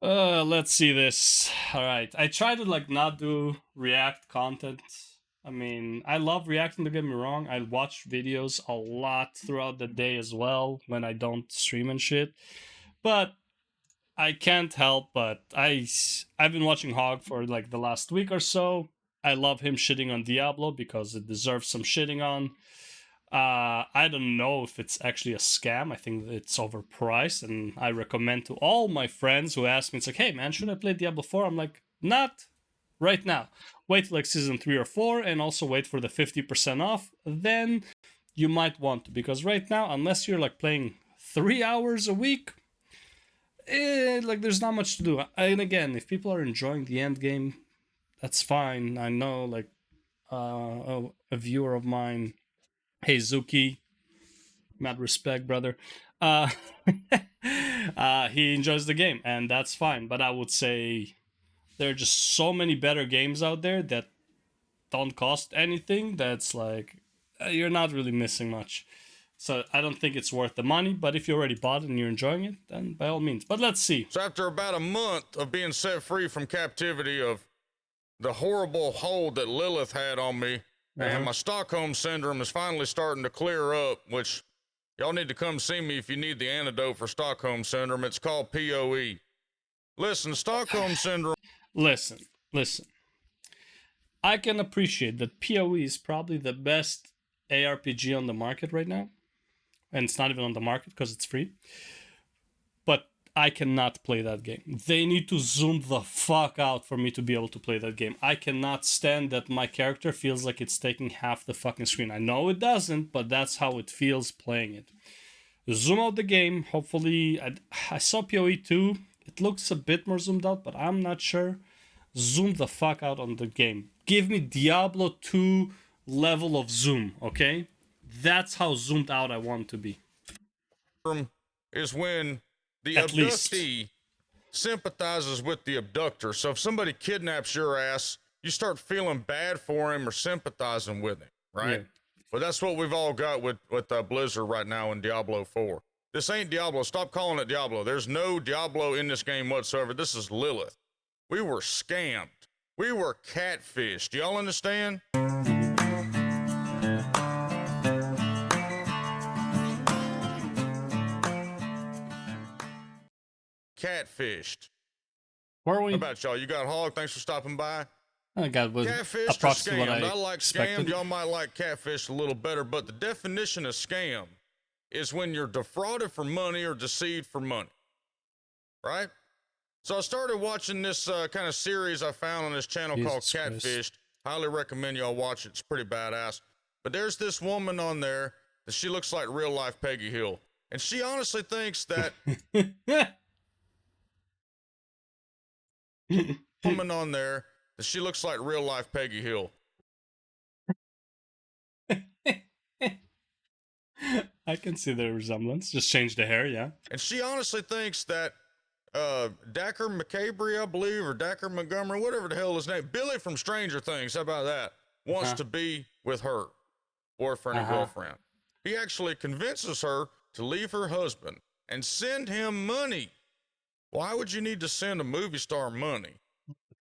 Let's see this. All right, I try to like not do React content. I mean, I love reacting. Don't get me wrong. I watch videos a lot throughout the day as well when I don't stream and shit. But I can't help but I've been watching Hawg for like the last week or so. I love him shitting on Diablo because it deserves some shitting on. I don't know if it's actually a scam. I think it's overpriced, and I recommend to all my friends who ask me, it's like, hey man, should I play Diablo 4? I'm like, not right now. Wait till like season 3 or 4, and also wait for the 50% off. Then you might want to, because right now, unless you're like playing 3 hours a week, like there's not much to do. And again, if people are enjoying the end game, that's fine. I know, like, a viewer of mine, hey Zuki, mad respect, brother. Uh, he enjoys the game, and that's fine. But I would say there are just so many better games out there that don't cost anything. That's like you're not really missing much. So I don't think it's worth the money. But if you already bought it and you're enjoying it, then by all means. But let's see. So after about a month of being set free from captivity of the horrible hold that Lilith had on me, and my Stockholm syndrome is finally starting to clear up, which y'all need to come see me if you need the antidote for Stockholm syndrome. It's called PoE. Listen, Stockholm syndrome. Listen. I can appreciate that PoE is probably the best ARPG on the market right now. And it's not even on the market because it's free. But I cannot play that game. They need to zoom the fuck out for me to be able to play that game. I cannot stand that my character feels like it's taking half the fucking screen. I know it doesn't, but that's how it feels playing it. Zoom out the game. Hopefully, I saw PoE 2. It looks a bit more zoomed out, but I'm not sure. Zoom the fuck out on the game. Give me Diablo 2 level of zoom, okay? That's how zoomed out I want to be. Is when the At abductee least sympathizes with the abductor. So if somebody kidnaps your ass, you start feeling bad for him or sympathizing with him, right? Yeah. Well, that's what we've all got with Blizzard right now in Diablo 4. This ain't Diablo. Stop calling it Diablo. There's no Diablo in this game whatsoever. This is Lilith. We were scammed. We were catfished. Y'all understand? Catfished. Were we? How about y'all? You got Hawg? Thanks for stopping by. I got was Catfished or approximately what scammed? I I like expected. scammed. Y'all might like catfish a little better, but the definition of scam is when you're defrauded for money or deceived for money, right? So I started watching this kind of series I found on this channel called Jesus Christ. Catfished. Highly recommend y'all watch it. It's pretty badass. But there's this woman on there that she looks like real life Peggy Hill, and she honestly thinks that woman on there that she looks like real life Peggy Hill. I can see the resemblance. Just change the hair, yeah. And she honestly thinks that Dacker McCabery, I believe, or Dacker Montgomery, whatever the hell his name, Billy from Stranger Things, how about that, wants to be with her boyfriend and girlfriend. He actually convinces her to leave her husband and send him money. Why would you need to send a movie star money?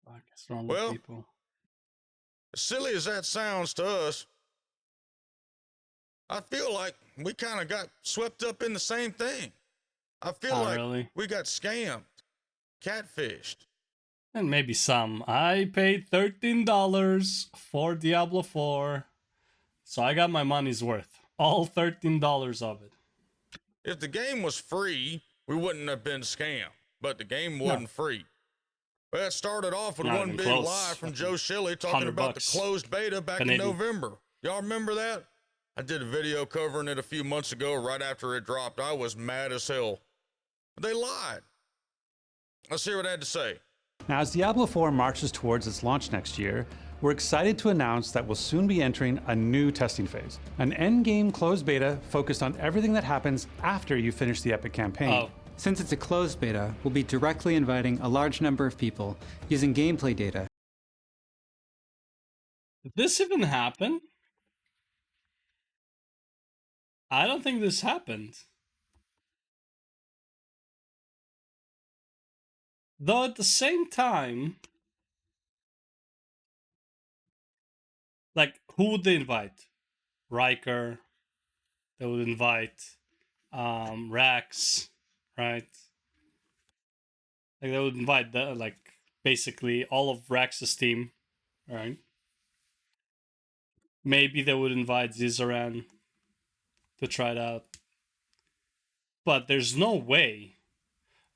What's wrong Well, with people? as silly as that sounds to us, I feel like we kind of got swept up in the same thing. I feel like really? we got scammed, catfished. And maybe some. I paid $13 for Diablo 4, so I got my money's worth. All $13 of it. If the game was free, we wouldn't have been scammed, but the game wasn't free. Well, it started off with one big lie from Joe Shelley talking about the closed beta back in November. Y'all remember that? I did a video covering it a few months ago right after it dropped. I was mad as hell. They lied. Let's hear what I had to say. Now, as Diablo 4 marches towards its launch next year, we're excited to announce that we'll soon be entering a new testing phase. An endgame closed beta focused on everything that happens after you finish the Epic campaign. Since it's a closed beta, we'll be directly inviting a large number of people using gameplay data. Did this even happen? I don't think this happened. Though at the same time, like, who would they invite? Riker. They would invite Rax, right? Like they would invite basically all of Rax's team, right? Maybe they would invite Zizaran to try it out. But there's no way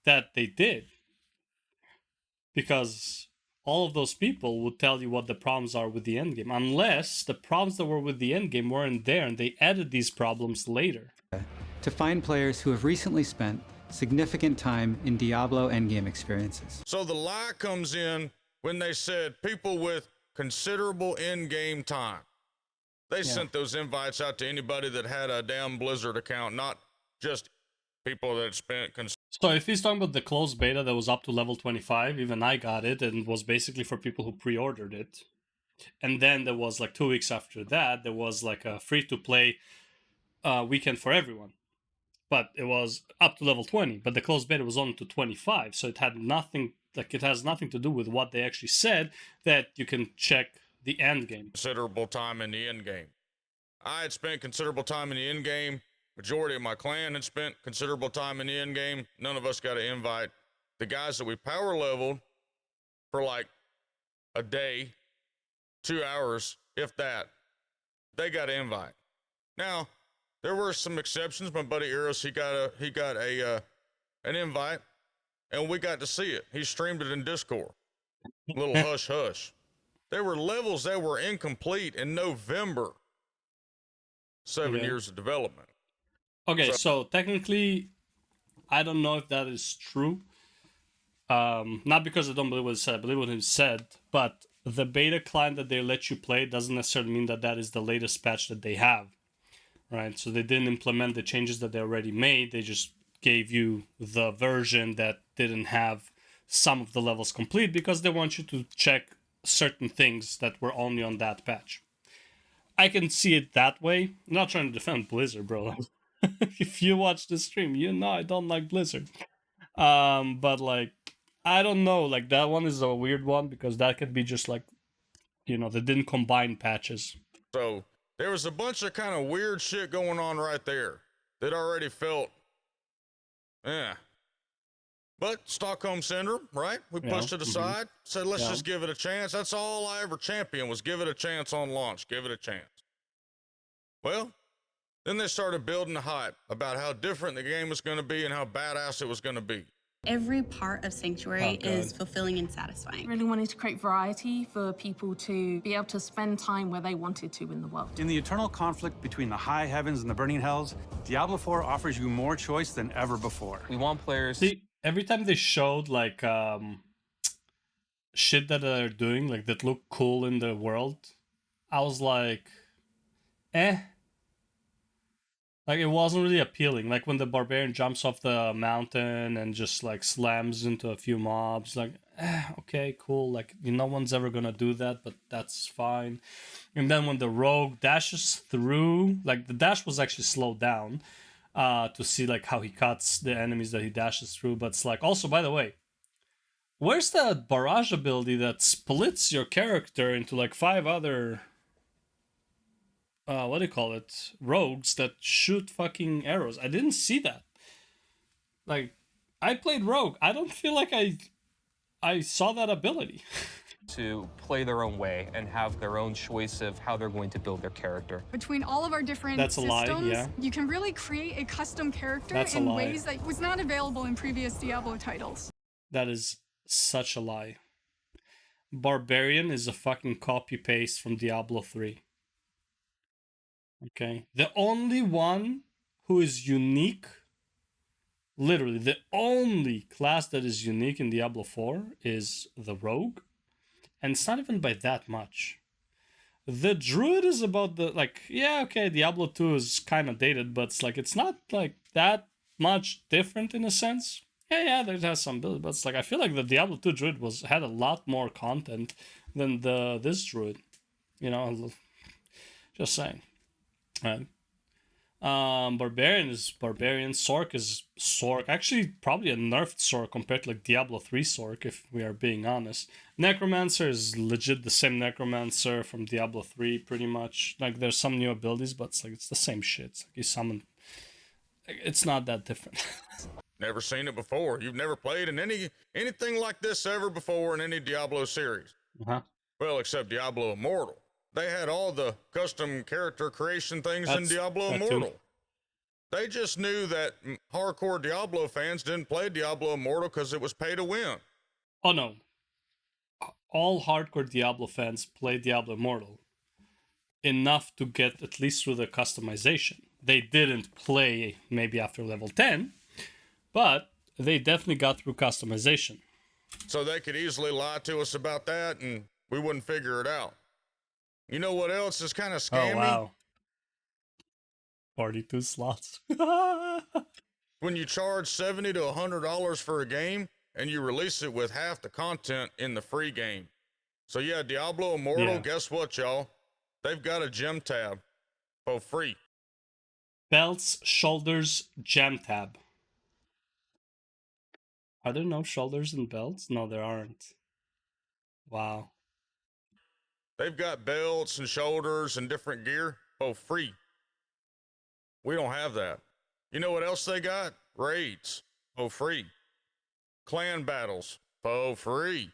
that they did. Because all of those people would tell you what the problems are with the endgame. Unless the problems that were with the endgame weren't there and they added these problems later. To find players who have recently spent significant time in Diablo endgame experiences. So the lie comes in when they said people with considerable endgame time. They sent those invites out to anybody that had a damn Blizzard account, not just people that spent. So if he's talking about the closed beta that was up to level 25, even I got it, and was basically for people who pre-ordered it. And then there was like 2 weeks after that, there was like a free-to-play weekend for everyone. But it was up to level 20, but the closed beta was only to 25, so it had nothing, like it has nothing to do with what they actually said, that you can check the end game. Considerable time in the end game. I had spent considerable time in the end game. Majority of my clan had spent considerable time in the end game. None of us got an invite. The guys that we power leveled for like a day, 2 hours, if that, they got an invite. Now, there were some exceptions. My buddy Eros, he got an invite, and we got to see it. He streamed it in Discord. Little hush hush. There were levels that were incomplete in November. 7 years of development. Okay, so technically, I don't know if that is true. Not because I don't believe what he said, I believe what he said, but the beta client that they let you play doesn't necessarily mean that that is the latest patch that they have, right? So they didn't implement the changes that they already made, they just gave you the version that didn't have some of the levels complete because they want you to check certain things that were only on that patch. I can see it that way. I'm not trying to defend Blizzard, bro. If you watch the stream, you know I don't like Blizzard. But like, I don't know. Like that one is a weird one because that could be just like, you know, they didn't combine patches. So there was a bunch of kind of weird shit going on right there that already felt, But Stockholm Syndrome, right? We pushed it aside, said, let's just give it a chance. That's all I ever championed was give it a chance on launch, give it a chance. Well, then they started building the hype about how different the game was going to be and how badass it was going to be. Every part of Sanctuary is fulfilling and satisfying. Really wanted to create variety for people to be able to spend time where they wanted to in the world. In the eternal conflict between the high heavens and the burning hells, Diablo 4 offers you more choice than ever before. We want players... See, every time they showed like shit that they're doing, like that look cool in the world, I was like, Like, it wasn't really appealing. Like, when the barbarian jumps off the mountain and just, like, slams into a few mobs. Like, okay, cool. Like, no one's ever gonna do that, but that's fine. And then when the rogue dashes through... Like, the dash was actually slowed down to see, like, how he cuts the enemies that he dashes through. But it's like... Also, by the way, where's that barrage ability that splits your character into, like, 5 other... what do you call it? Rogues that shoot fucking arrows. I didn't see that. Like, I played Rogue. I don't feel like I saw that ability. to play their own way and have their own choice of how they're going to build their character. Between all of our different systems, you can really create a custom character in ways that was not available in previous Diablo titles. That is such a lie. Barbarian is a fucking copy-paste from Diablo 3. Okay, the only one who is unique, literally the only class that is unique in Diablo 4 is the Rogue, and it's not even by that much. The Druid is about the, like, yeah, okay, Diablo 2 is kind of dated, but it's like, it's not like that much different in a sense. Yeah, there has some ability, but it's like, I feel like the Diablo 2 Druid had a lot more content than this Druid, you know, just saying. Right. Barbarian is Barbarian. Sork is Sork. Actually, probably a nerfed Sork compared to like Diablo 3 Sork, if we are being honest. Necromancer is legit the same Necromancer from Diablo 3, pretty much. Like, there's some new abilities, but it's like it's the same shit. It's like you summon. It's not that different. Never seen it before. You've never played in anything like this ever before in any Diablo series. Well, except Diablo Immortal. They had all the custom character creation things in Diablo Immortal. They just knew that hardcore Diablo fans didn't play Diablo Immortal because it was pay to win. Oh no. All hardcore Diablo fans play Diablo Immortal enough to get at least through the customization. They didn't play maybe after level 10, but they definitely got through customization. So they could easily lie to us about that and we wouldn't figure it out. You know what else is kind of scammy? Oh, wow. 42 slots. When you charge $70 to $100 for a game and you release it with half the content in the free game. So yeah, Diablo Immortal, guess what, y'all? They've got a gem tab for free. Belts, shoulders, gem tab. Are there no shoulders and belts? No, there aren't. Wow. They've got belts and shoulders and different gear for free. We don't have that. You know what else they got? Raids for free. Clan battles for free.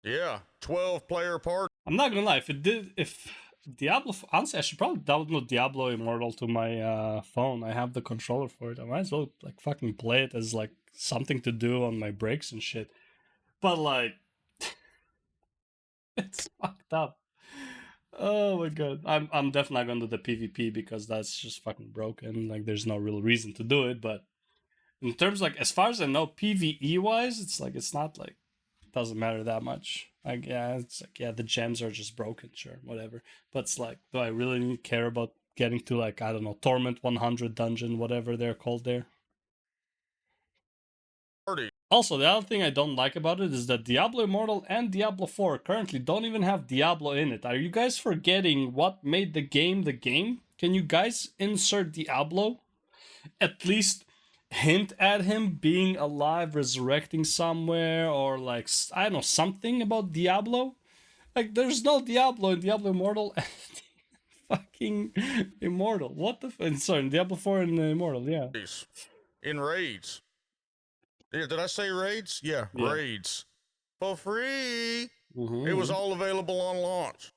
Yeah, 12-player party. I'm not gonna lie, if Diablo, honestly, I should probably download Diablo Immortal to my phone. I have the controller for it. I might as well like fucking play it as like something to do on my breaks and shit. But like, it's fucked up. Oh my god, I'm definitely not gonna do the PvP because that's just fucking broken. Like, there's no real reason to do it. But in terms like, as far as I know, PvE wise, it's like it's not like doesn't matter that much. Like, yeah, it's like, yeah, the gems are just broken, sure, whatever. But it's like, do I really care about getting to like, I don't know, Torment 100 dungeon, whatever they're called there? Also, the other thing I don't like about it is that Diablo Immortal and Diablo 4 currently don't even have Diablo in it. Are you guys forgetting what made the game the game? Can you guys insert Diablo? At least hint at him being alive, resurrecting somewhere, or like, I don't know, something about Diablo? Like, there's no Diablo in Diablo Immortal and fucking Immortal. What the sorry, in Diablo 4 and Immortal, yeah. In raids. Yeah, did I say raids? Yeah, raids. For free. It was all available on launch.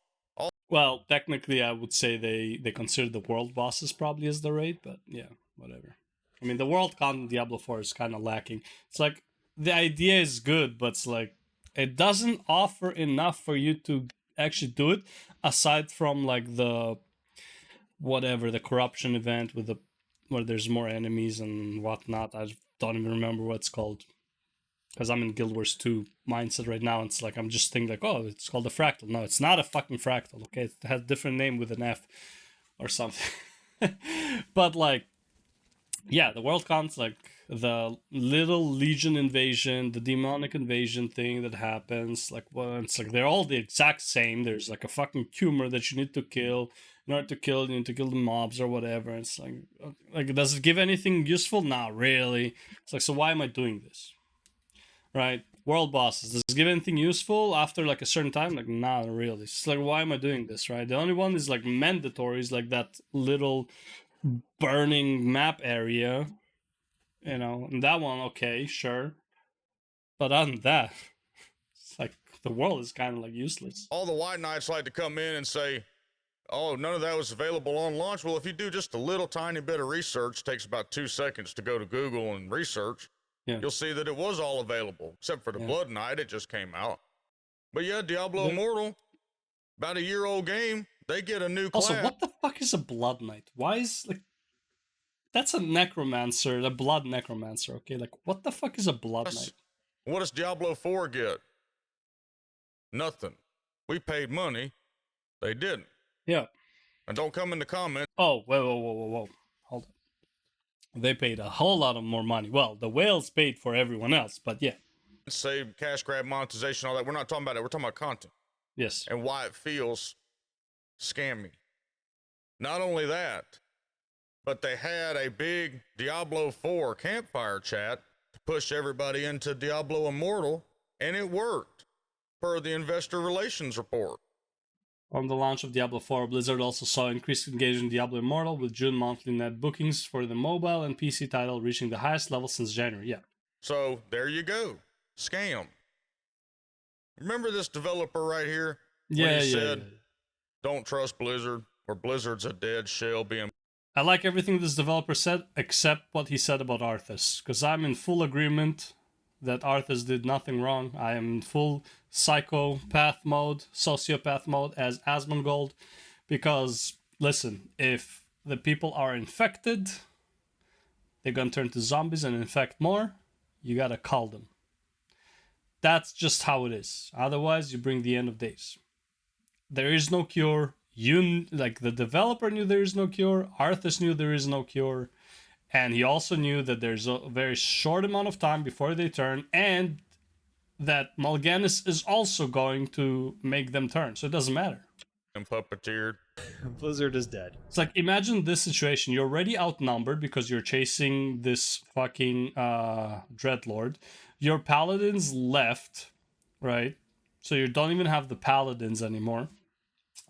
Well, technically, I would say they consider the world bosses probably as the raid, but yeah, whatever. I mean, the world content in Diablo 4 is kind of lacking. It's like, the idea is good, but it's like, it doesn't offer enough for you to actually do it, aside from like the, whatever, the corruption event with the, where there's more enemies and whatnot. I don't even remember what it's called, because I'm in Guild Wars 2 mindset right now. It's like, I'm just thinking like, oh, it's called a fractal. No, it's not a fucking fractal, okay? It has a different name with an F or something. But like, yeah, the world counts, like the little Legion invasion, the demonic invasion thing that happens, like, well, it's like they're all the exact same. There's like a fucking tumor that you need to kill. In order to kill, you need to kill the mobs or whatever. It's like, does it give anything useful? Not really. It's like, so why am I doing this? Right? World bosses, does it give anything useful after like a certain time? Like, not really. It's like, why am I doing this? Right? The only one is like mandatory, is like that little burning map area, you know, and that one, okay, sure, but other than that, it's like the world is kind of like useless. All the white knights like to come in and say, oh, none of that was available on launch. Well, if you do just a little tiny bit of research, takes about 2 seconds to go to Google and research, you'll see that it was all available, except for the Blood Knight. It just came out. But yeah, Diablo Immortal, about a year-old game, they get a new class. Also, what the fuck is a Blood Knight? Why is, like, that's a necromancer, a blood necromancer, okay? Like, what the fuck is a Blood Knight? What does Diablo 4 get? Nothing. We paid money. They didn't. Yeah. And don't come in the comments. Oh, whoa. Hold on. They paid a whole lot of more money. Well, the whales paid for everyone else, but yeah. Save, cash grab, monetization, all that. We're not talking about it. We're talking about content. Yes. And why it feels scammy. Not only that, But they had a big Diablo 4 campfire chat to push everybody into Diablo Immortal, and it worked, per the investor relations report. On the launch of Diablo 4, Blizzard also saw increased engagement in Diablo Immortal, with June monthly net bookings for the mobile and PC title reaching the highest level since January. Yeah. So there you go. Scam. Remember this developer right here? Yeah, he said, don't trust Blizzard, or Blizzard's a dead shell being... I like everything this developer said, except what he said about Arthas, because I'm in full agreement that Arthas did nothing wrong. I am in full psychopath mode, sociopath mode as Asmongold, because, listen, if the people are infected, they're gonna turn to zombies and infect more, you gotta cull them. That's just how it is. Otherwise, you bring the end of days. There is no cure. The developer knew there is no cure. Arthas knew there is no cure. And he also knew that there's a very short amount of time before they turn, and that Mal'Ganis is also going to make them turn. So it doesn't matter. And puppeteered. Blizzard is dead. It's like, imagine this situation. You're already outnumbered because you're chasing this fucking Dreadlord. Your paladins left, right? So you don't even have the paladins anymore.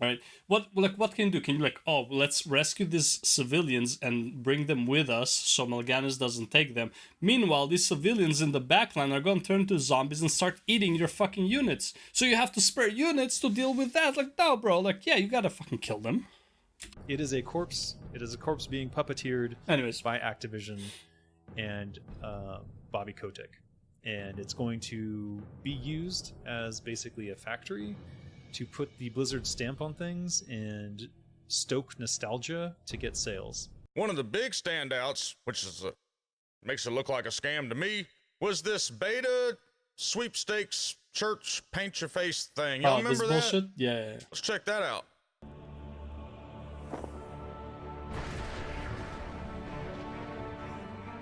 Right? What can you do? Can you let's rescue these civilians and bring them with us so Mal'Ganis doesn't take them? Meanwhile, these civilians in the backline are going to turn to zombies and start eating your fucking units. So you have to spare units to deal with that. Like, no, bro. Yeah, you gotta fucking kill them. It is a corpse. It is a corpse being puppeteered by Activision and Bobby Kotick. And it's going to be used as basically a factory to put the Blizzard stamp on things and stoke nostalgia to get sales. One of the big standouts, which is makes it look like a scam to me, was this beta sweepstakes church paint your face thing. Y'all remember that? Bullshit? Yeah. Let's check that out.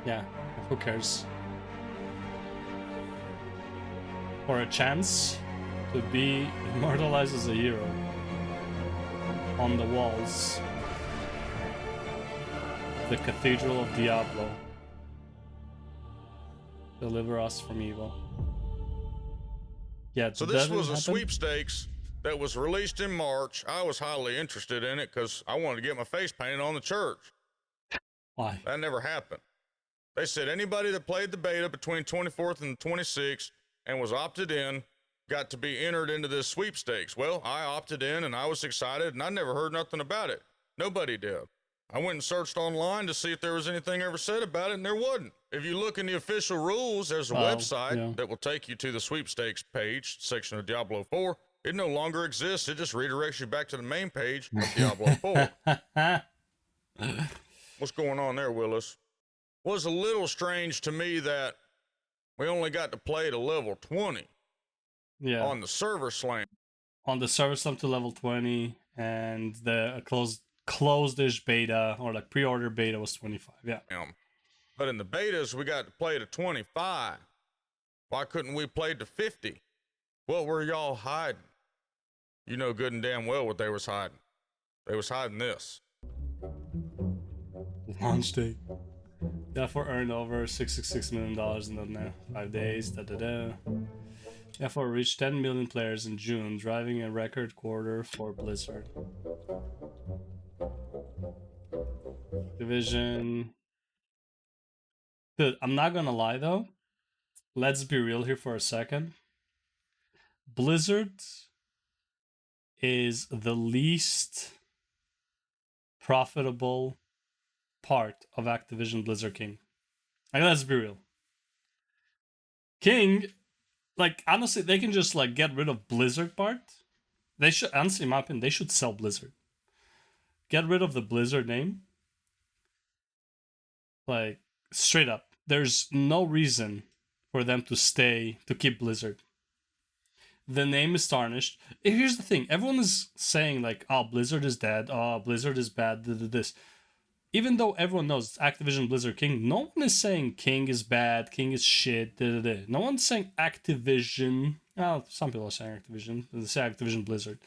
Yeah, who cares? For a chance to be immortalized as a hero on the walls of the Cathedral of Diablo. Deliver us from evil. Yeah, so this was a sweepstakes that was released in March. I was highly interested in it because I wanted to get my face painted on the church. Why? That never happened. They said anybody that played the beta between 24th and 26th and was opted in got to be entered into this sweepstakes. Well, I opted in and I was excited and I never heard nothing about it. Nobody did. I went and searched online to see if there was anything ever said about it, and there wasn't. If you look in the official rules, there's a website that will take you to the sweepstakes page section of Diablo 4. It no longer exists. It just redirects you back to the main page of Diablo 4. What's going on there, Willis? Was a little strange to me that we only got to play to level 20. Yeah. On the server slam. On the server slam to level 20, and the closed-ish beta, or like pre-order beta, was 25. Yeah. But in the betas, we got to play to 25. Why couldn't we play to 50? What were y'all hiding? You know good and damn well what they was hiding. They was hiding this. Launch date. Therefore earned over $666 million in the 5 days. Therefore reached 10 million players in June, driving a record quarter for Blizzard. Division. Dude, I'm not gonna lie though. Let's be real here for a second. Blizzard is the least profitable part of Activision Blizzard King. Like, let's be real. King, like, honestly, they can just like get rid of Blizzard part. They should, honestly, in my opinion, they should sell Blizzard. Get rid of the Blizzard name. Like, straight up. There's no reason for them to keep Blizzard. The name is tarnished. Here's the thing. Everyone is saying like, oh, Blizzard is dead. Oh, Blizzard is bad. This. Even though everyone knows it's Activision Blizzard King, no one is saying King is bad, King is shit. No one's saying Activision. Well, some people are saying Activision. They say Activision Blizzard.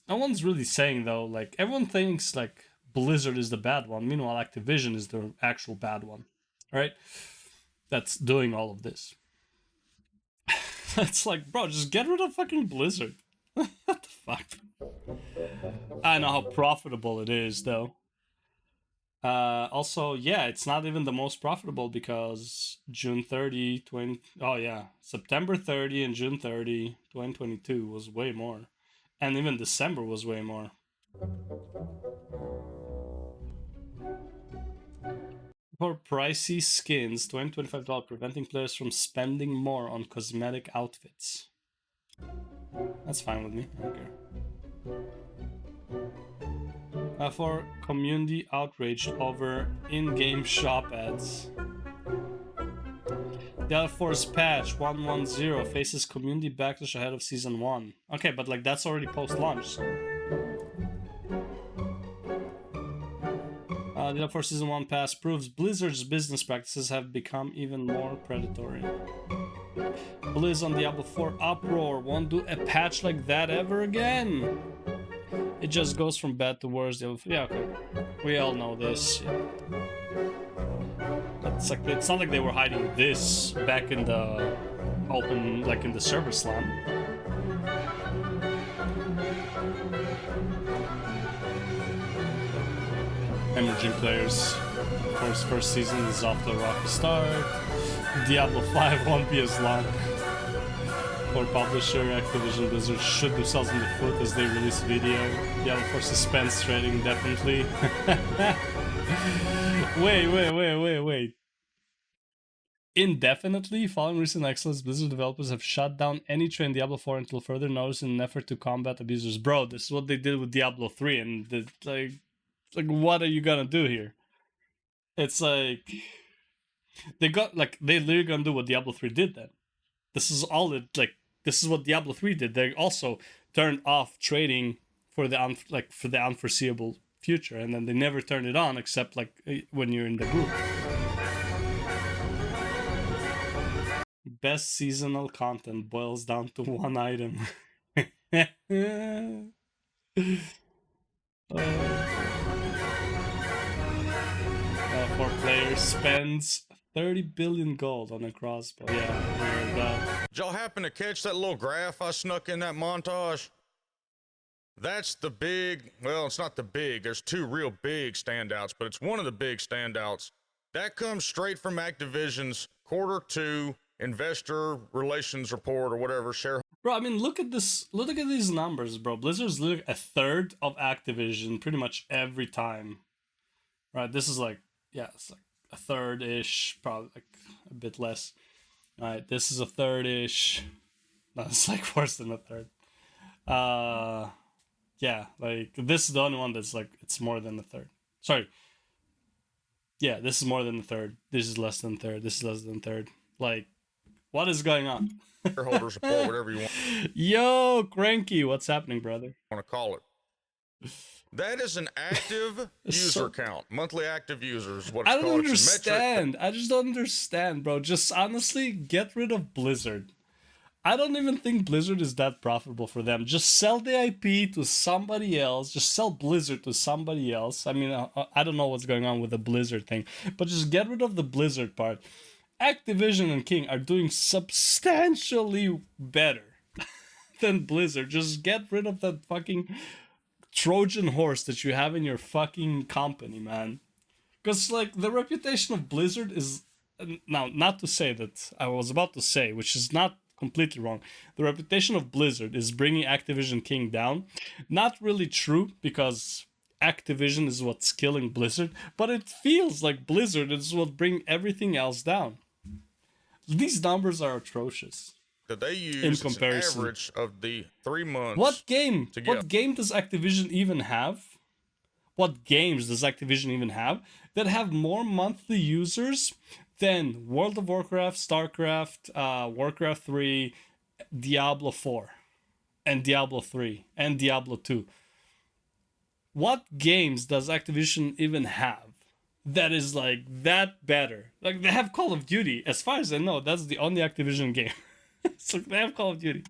No one's really saying though. Like, everyone thinks like Blizzard is the bad one. Meanwhile, Activision is the actual bad one, right? That's doing all of this. It's like, bro, just get rid of fucking Blizzard. What the fuck? I know how profitable it is, though. Also, yeah, it's not even the most profitable because June 30, September 30 and June 30, 2022 was way more. And even December was way more. For pricey skins, $20-25, preventing players from spending more on cosmetic outfits. That's fine with me, I don't care. For community outrage over in-game shop ads. Delta Force patch 110 faces community backlash ahead of season 1. Okay, but like that's already post-launch, so... Delta Force season 1 pass proves Blizzard's business practices have become even more predatory. Blizz on Diablo 4 uproar, won't do a patch like that ever again. It just goes from bad to worse. Yeah, okay. We all know this. Yeah. It's not like they were hiding this back in the open, like in the server slam. Emerging players. Of course, first season is off to a rocky start. Diablo 5 won't be as long. For publisher, Activision Blizzard shoot themselves in the foot as they release video. Diablo for suspense trading, definitely. Wait. Indefinitely, following recent excellence, Blizzard developers have shut down any trade in Diablo 4 until further notice in an effort to combat abusers. Bro, this is what they did with Diablo 3, and like, what are you gonna do here? It's like they literally gonna do what Diablo 3 did then. This is all it this is what Diablo 3 did. They also turned off trading for the unforeseeable future, and then they never turned it on except like when you're in the group. Best seasonal content boils down to one item. For players spends 30 billion gold on a crossbow. Yeah, did y'all happen to catch that little graph I snuck in that montage? That's the big, well, it's not the big, there's two real big standouts, but it's one of the big standouts. That comes straight from Activision's Q2 investor relations report or whatever, Bro, I mean, look at this. Look at these numbers, bro. Blizzard's literally a third of Activision pretty much every time. Right, this is like, yeah, it's like a third-ish, probably like a bit less. All right, this is a third-ish. No, it's like worse than a third. Yeah, like this is the only one that's like, it's more than a third. Sorry. Yeah, this is more than a third. This is less than a third. This is less than a third. Like, what is going on? Shareholder support, whatever you want. Yo, Cranky, what's happening, brother? Want to call it. That is an active user count. Monthly active users. What it's I don't called. understand. I just don't understand, bro. Just honestly, get rid of Blizzard. I don't even think Blizzard is that profitable for them. Just sell the IP to somebody else. Just sell Blizzard to somebody else. I mean, I don't know what's going on with the Blizzard thing, but just get rid of the Blizzard part. Activision and King are doing substantially better than Blizzard. Just get rid of that fucking Trojan horse that you have in your fucking company, man. Because, like, the reputation of Blizzard is... Now, not to say that I was about to say, which is not completely wrong. The reputation of Blizzard is bringing Activision King down. Not really true, because Activision is what's killing Blizzard, but it feels like Blizzard is what bring everything else down. These numbers are atrocious. That they use in comparison. As an average of the 3 months. What game? What game does Activision even have? What games does Activision even have that have more monthly users than World of Warcraft, StarCraft, Warcraft 3, Diablo 4, and Diablo 3, and Diablo 2? What games does Activision even have that is like that better? Like, they have Call of Duty. As far as I know, that's the only Activision game. So they have Call of Duty.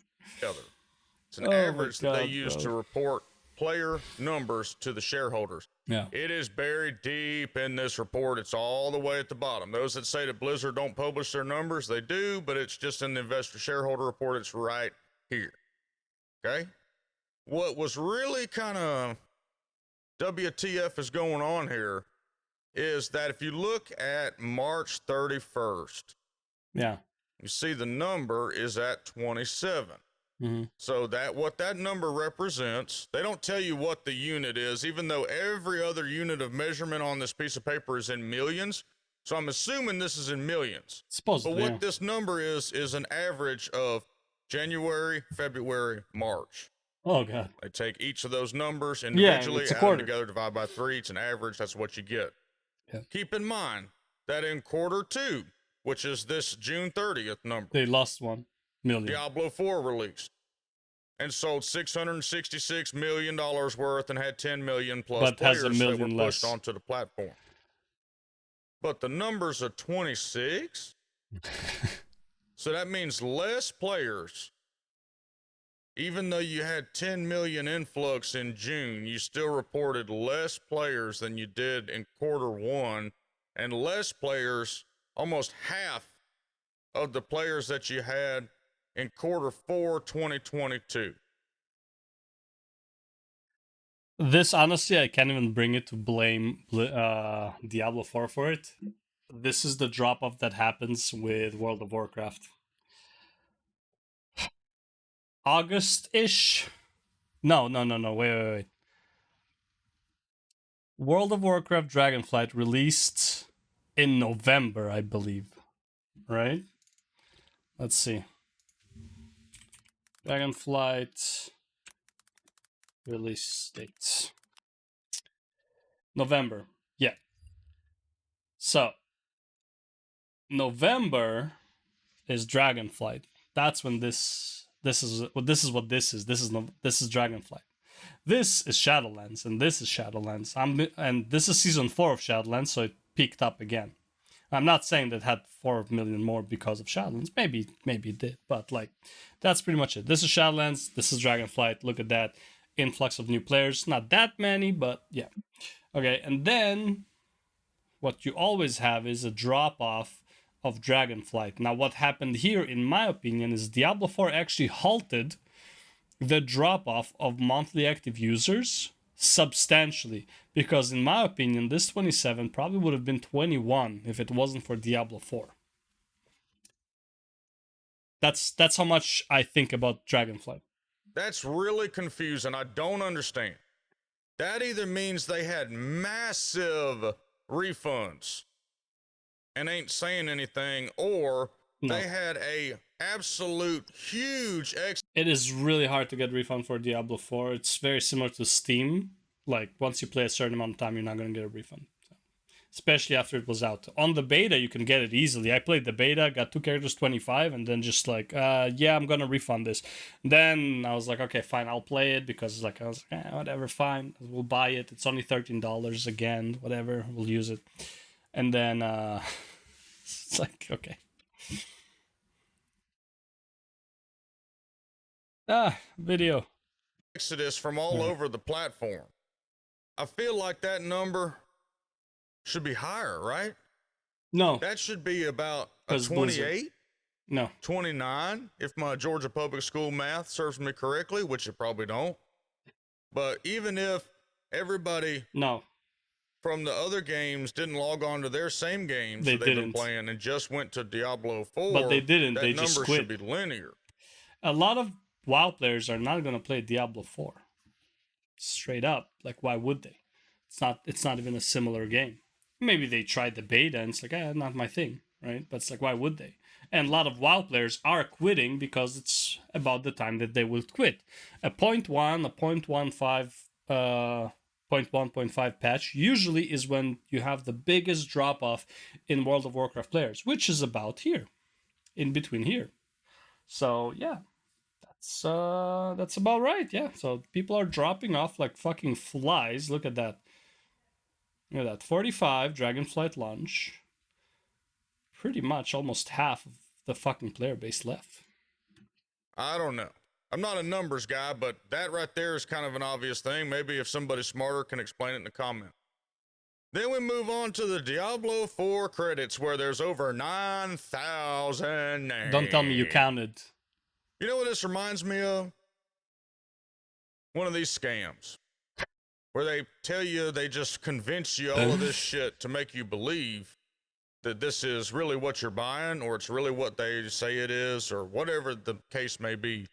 It's an average that they use to report player numbers to the shareholders. Yeah. It is buried deep in this report. It's all the way at the bottom. Those that say that Blizzard don't publish their numbers, they do, but it's just in the investor shareholder report. It's right here. Okay? What was really kind of WTF is going on here is that if you look at March 31st, yeah, you see the number is at 27. Mm-hmm. So that what that number represents, they don't tell you what the unit is, even though every other unit of measurement on this piece of paper is in millions. So I'm assuming this is in millions. Supposedly, but what this number is an average of January, February, March. Oh, God. They take each of those numbers individually, add them together, divide by 3. It's an average. That's what you get. Yeah. Keep in mind that in quarter 2, which is this June 30th number, they lost 1 million. Diablo 4 released and sold $666 million worth and had 10 million plus but players has $1 million that were pushed less. onto the platform. But the numbers are 26. So that means less players. Even though you had 10 million influx in June, you still reported less players than you did in quarter 1, and less players, almost half of the players that you had in quarter 4, 2022. This, honestly, I can't even bring it to blame Diablo 4 for it. This is the drop-off that happens with World of Warcraft. August-ish? No, wait. World of Warcraft Dragonflight released in November, I believe. Right? Let's see. Dragonflight release date. November. Yeah. So, November is Dragonflight. That's when this is what this is. This is Dragonflight. This is Shadowlands, and this is Shadowlands. And this is season 4 of Shadowlands, so it peaked up again. I'm not saying that it had 4 million more because of Shadowlands. Maybe it did, but like that's pretty much it. This is Shadowlands. This is Dragonflight. Look at that influx of new players. Not that many, but yeah. Okay, and then what you always have is a drop off of Dragonflight. Now, what happened here, in my opinion, is Diablo 4 actually halted the drop-off of monthly active users substantially. Because, in my opinion, this 27 probably would have been 21 if it wasn't for Diablo 4. That's how much I think about Dragonflight. That's really confusing. I don't understand. That either means they had massive refunds and ain't saying anything, or they had a absolute huge It is really hard to get refund for Diablo 4. It's very similar to Steam. Like, once you play a certain amount of time, you're not going to get a refund. So, especially after it was out. On the beta, you can get it easily. I played the beta, got 2 characters, 25, and then just like, yeah, I'm going to refund this. Then I was like, okay, fine, I'll play it, because like I was like, whatever, fine, we'll buy it. It's only $13 again, whatever, we'll use it. And then it's like, okay. Video. Exodus from all over the platform. I feel like that number should be higher, right? No. That should be about a 28? No. 29, if my Georgia public school math serves me correctly, which it probably don't. But even if everybody from the other games didn't log on to their same games they've been playing and just went to Diablo 4, but they didn't. That they number just quit. Should be linear. A lot of WoW players are not going to play Diablo 4. Straight up. Like, why would they? It's not even a similar game. Maybe they tried the beta and it's like, not my thing, right? But it's like, why would they? And a lot of WoW players are quitting because it's about the time that they will quit. A 0.1, a 0.15, 0.1.5 patch usually is when you have the biggest drop-off in World of Warcraft players, which is about here, in between here. So, yeah. That's about right, yeah. So people are dropping off like fucking flies. Look at that. Look at that. 45 Dragonflight launch. Pretty much almost half of the fucking player base left. I don't know. I'm not a numbers guy, but that right there is kind of an obvious thing. Maybe if somebody smarter can explain it in the comment. Then we move on to the Diablo 4 credits, where there's over 9,000 names. Don't tell me you counted. You know what this reminds me of? One of these scams, where they tell you, they just convince you all of this shit to make you believe that this is really what you're buying, or it's really what they say it is, or whatever the case may be.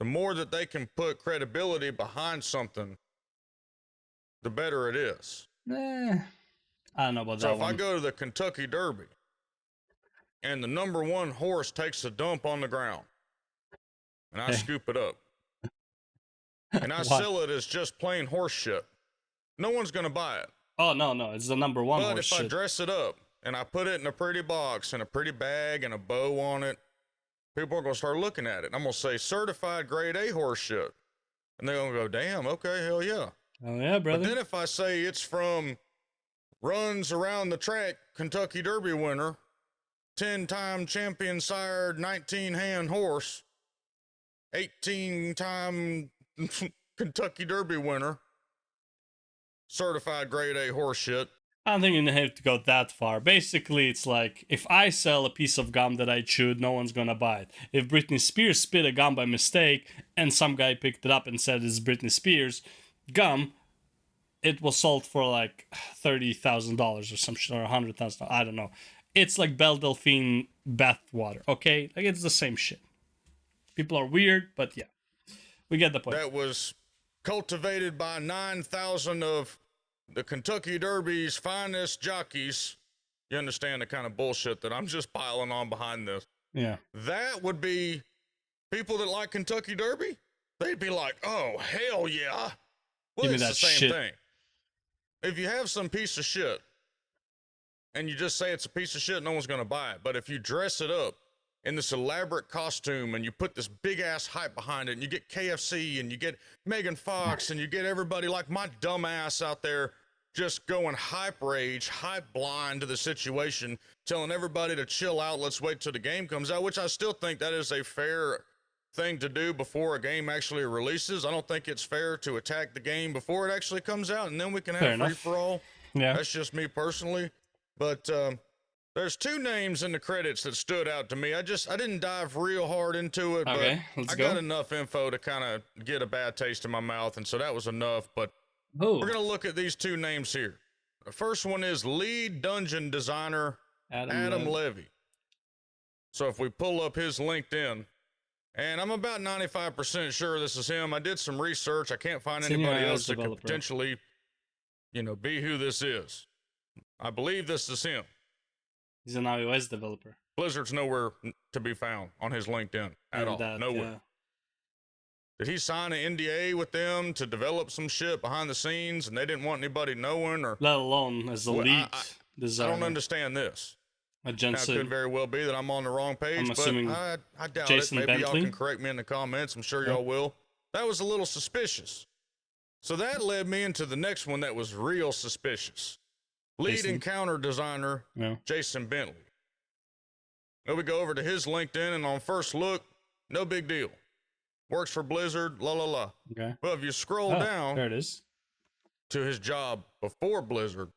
The more that they can put credibility behind something, the better it is. I don't know about that So if one. I go to the Kentucky Derby and the number 1 horse takes a dump on the ground and I scoop it up and I sell it as just plain horse shit, no one's going to buy it. Oh, no, it's the number 1 But horse if shit. I dress it up and I put it in a pretty box and a pretty bag and a bow on it, people are going to start looking at it. I'm going to say certified grade A horse shit. And they're going to go, damn, okay, hell yeah. Oh, yeah, brother. But then if I say it's from runs around the track, Kentucky Derby winner, 10-time champion sired, 19-hand horse, 18-time Kentucky Derby winner, certified grade A horse shit. I don't think you have to go that far. Basically, it's like, if I sell a piece of gum that I chewed, no one's gonna buy it. If Britney Spears spit a gum by mistake, and some guy picked it up and said it's Britney Spears gum, it was sold for like $30,000 or some shit, or $100,000. I don't know. It's like Belle Delphine bath water, okay? Like, it's the same shit. People are weird, but yeah. We get the point. That was cultivated by 9,000 of the Kentucky Derby's finest jockeys. You understand the kind of bullshit that I'm just piling on behind this. Yeah. That would be people that like Kentucky Derby. They'd be like, oh, hell yeah. Well, Give me it's that the same shit. thing. If you have some piece of shit and you just say it's a piece of shit, no one's going to buy it. But if you dress it up in this elaborate costume and you put this big ass hype behind it, and you get KFC and you get Megan Fox and you get everybody like my dumb ass out there just going hype rage, hype blind to the situation, telling everybody to chill out, let's wait till the game comes out, which I still think that is a fair thing to do before a game actually releases. I don't think it's fair to attack the game before it actually comes out, and then we can have free-for-all. Yeah. That's just me personally. But there's 2 names in the credits that stood out to me. I didn't dive real hard into it, Okay, but let's I go. got enough info to kind of get a bad taste in my mouth, and so that was enough. But Oh. we're going to look at these 2 names here. The first one is lead dungeon designer Adam Levy. So if we pull up his LinkedIn, and I'm about 95% sure this is him. I did some research. I can't find anybody else that could potentially, be who this is. I believe this is him. He's an iOS developer. Blizzard's nowhere to be found on his LinkedIn at all. Nowhere. Yeah. Did he sign an NDA with them to develop some shit behind the scenes and they didn't want anybody knowing? Or let alone as a lead designer. I don't understand this. Now, it Jensen, could very well be that I'm on the wrong page, but I doubt Jason it. Maybe Bentley? y'all can correct me in the comments. I'm sure y'all will. That was a little suspicious. So that led me into the next one that was real suspicious. Lead encounter designer, Jason Bentley. Now we go over to his LinkedIn, and on first look, no big deal. Works for Blizzard, la la la. Okay. Well, if you scroll down there it is. to his job before Blizzard,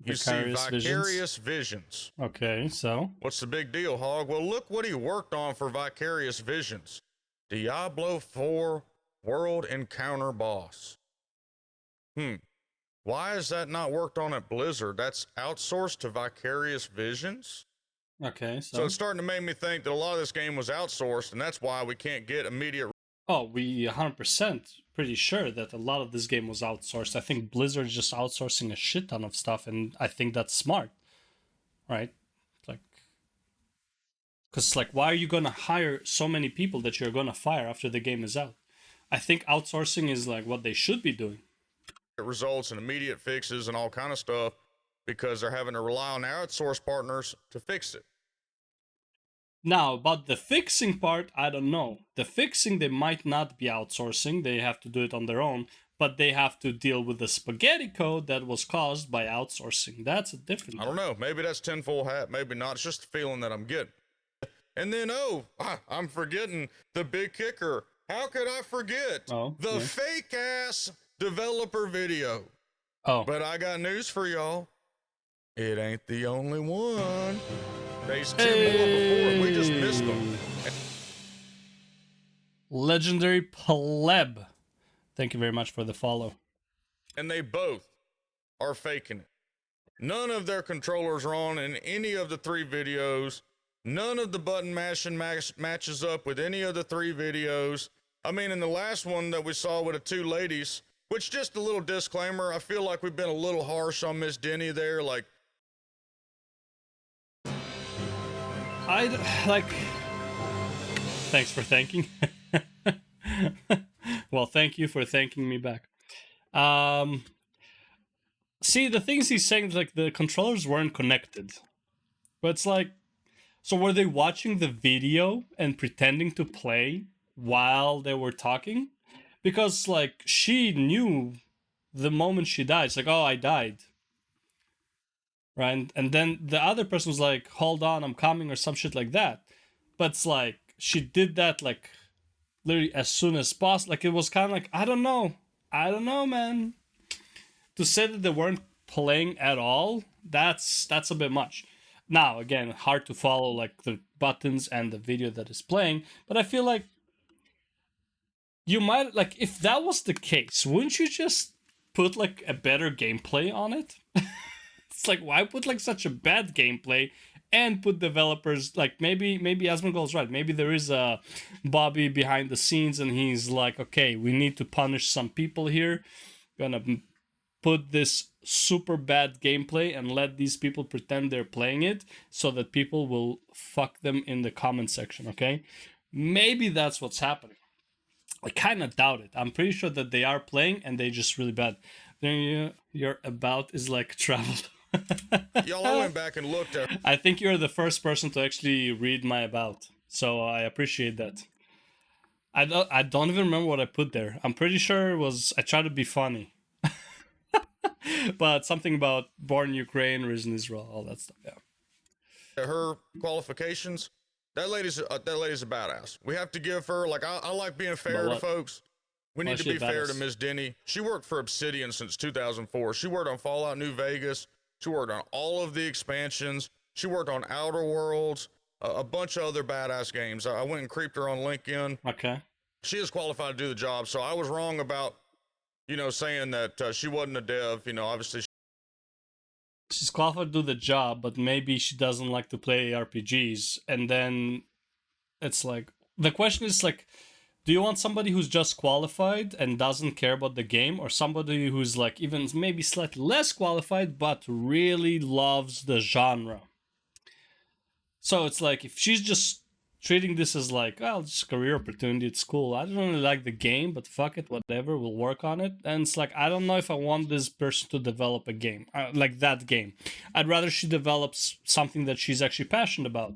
you see Vicarious Visions. Okay, so what's the big deal, Hawg? Well, look what he worked on for Vicarious Visions. Diablo 4 World Encounter Boss. Why is that not worked on at Blizzard? That's outsourced to Vicarious Visions? Okay, so it's starting to make me think that a lot of this game was outsourced, and that's why we can't get immediate... Oh, we 100% pretty sure that a lot of this game was outsourced. I think Blizzard's just outsourcing a shit ton of stuff, and I think that's smart, right? Because, why are you going to hire so many people that you're going to fire after the game is out? I think outsourcing is, what they should be doing. It results in immediate fixes and all kind of stuff because they're having to rely on their outsource partners to fix it. Now, about the fixing part, I don't know. The fixing, they might not be outsourcing. They have to do it on their own. But they have to deal with the spaghetti code that was caused by outsourcing. That's a different... I don't know. Maybe that's tinfoil hat. Maybe not. It's just a feeling that I'm getting. And then, I'm forgetting the big kicker. How could I forget the fake ass developer video? Oh. But I got news for y'all. It ain't the only one. There's 2 more before, and we just missed them. Legendary Pleb. Thank you very much for the follow. And they both are faking it. None of their controllers are on in any of the 3 videos. None of the button mashing matches up with any of the 3 videos. I mean, in the last one that we saw with the 2 ladies, which, just a little disclaimer, I feel like we've been a little harsh on Miss Denny there. Like, thanks for thanking. Well, thank you for thanking me back. See, the things he's saying is like the controllers weren't connected. But it's like, so were they watching the video and pretending to play while they were talking? Because like she knew the moment she died. It's like, oh, I died. Right? And then the other person was like, hold on, I'm coming, or some shit like that. But it's like, she did that like literally as soon as possible. Like, it was kind of like, I don't know, man. To say that they weren't playing at all, that's a bit much. Now, again, hard to follow like the buttons and the video that is playing, but I feel like you might, like, if that was the case, wouldn't you just put like a better gameplay on it? It's like, why put like such a bad gameplay and put developers, like, maybe Asmongold's right. Maybe there is a Bobby behind the scenes and he's like, okay, we need to punish some people here. Gonna put this super bad gameplay and let these people pretend they're playing it so that people will fuck them in the comment section, okay? Maybe that's what's happening. I kind of doubt it. I'm pretty sure that they are playing and they just really bad. Then your about is like traveled. Y'all, I went back and looked at. I think you're the first person to actually read my about, so I appreciate that. I don't even remember what I put there. I'm pretty sure it was, I tried to be funny. But something about born in Ukraine, raised in Israel, all that stuff, yeah. Her qualifications, that lady's a badass. We have to give her, like, I like being fair to folks. We need to be fair to Miss Denny. She worked for Obsidian since 2004. She worked on Fallout New Vegas. She worked on all of the expansions. She worked on Outer Worlds, a bunch of other badass games. I went and creeped her on LinkedIn. Okay. She is qualified to do the job, so I was wrong about, saying that she wasn't a dev. Obviously. She's qualified to do the job, but maybe she doesn't like to play RPGs. And then it's like, the question is like, do you want somebody who's just qualified and doesn't care about the game, or somebody who's like even maybe slightly less qualified but really loves the genre? So it's like, if she's just treating this as like, well, it's a career opportunity, it's cool, I don't really like the game, but fuck it, whatever, we'll work on it. And it's like, I don't know if I want this person to develop a game, like that game. I'd rather she develops something that she's actually passionate about.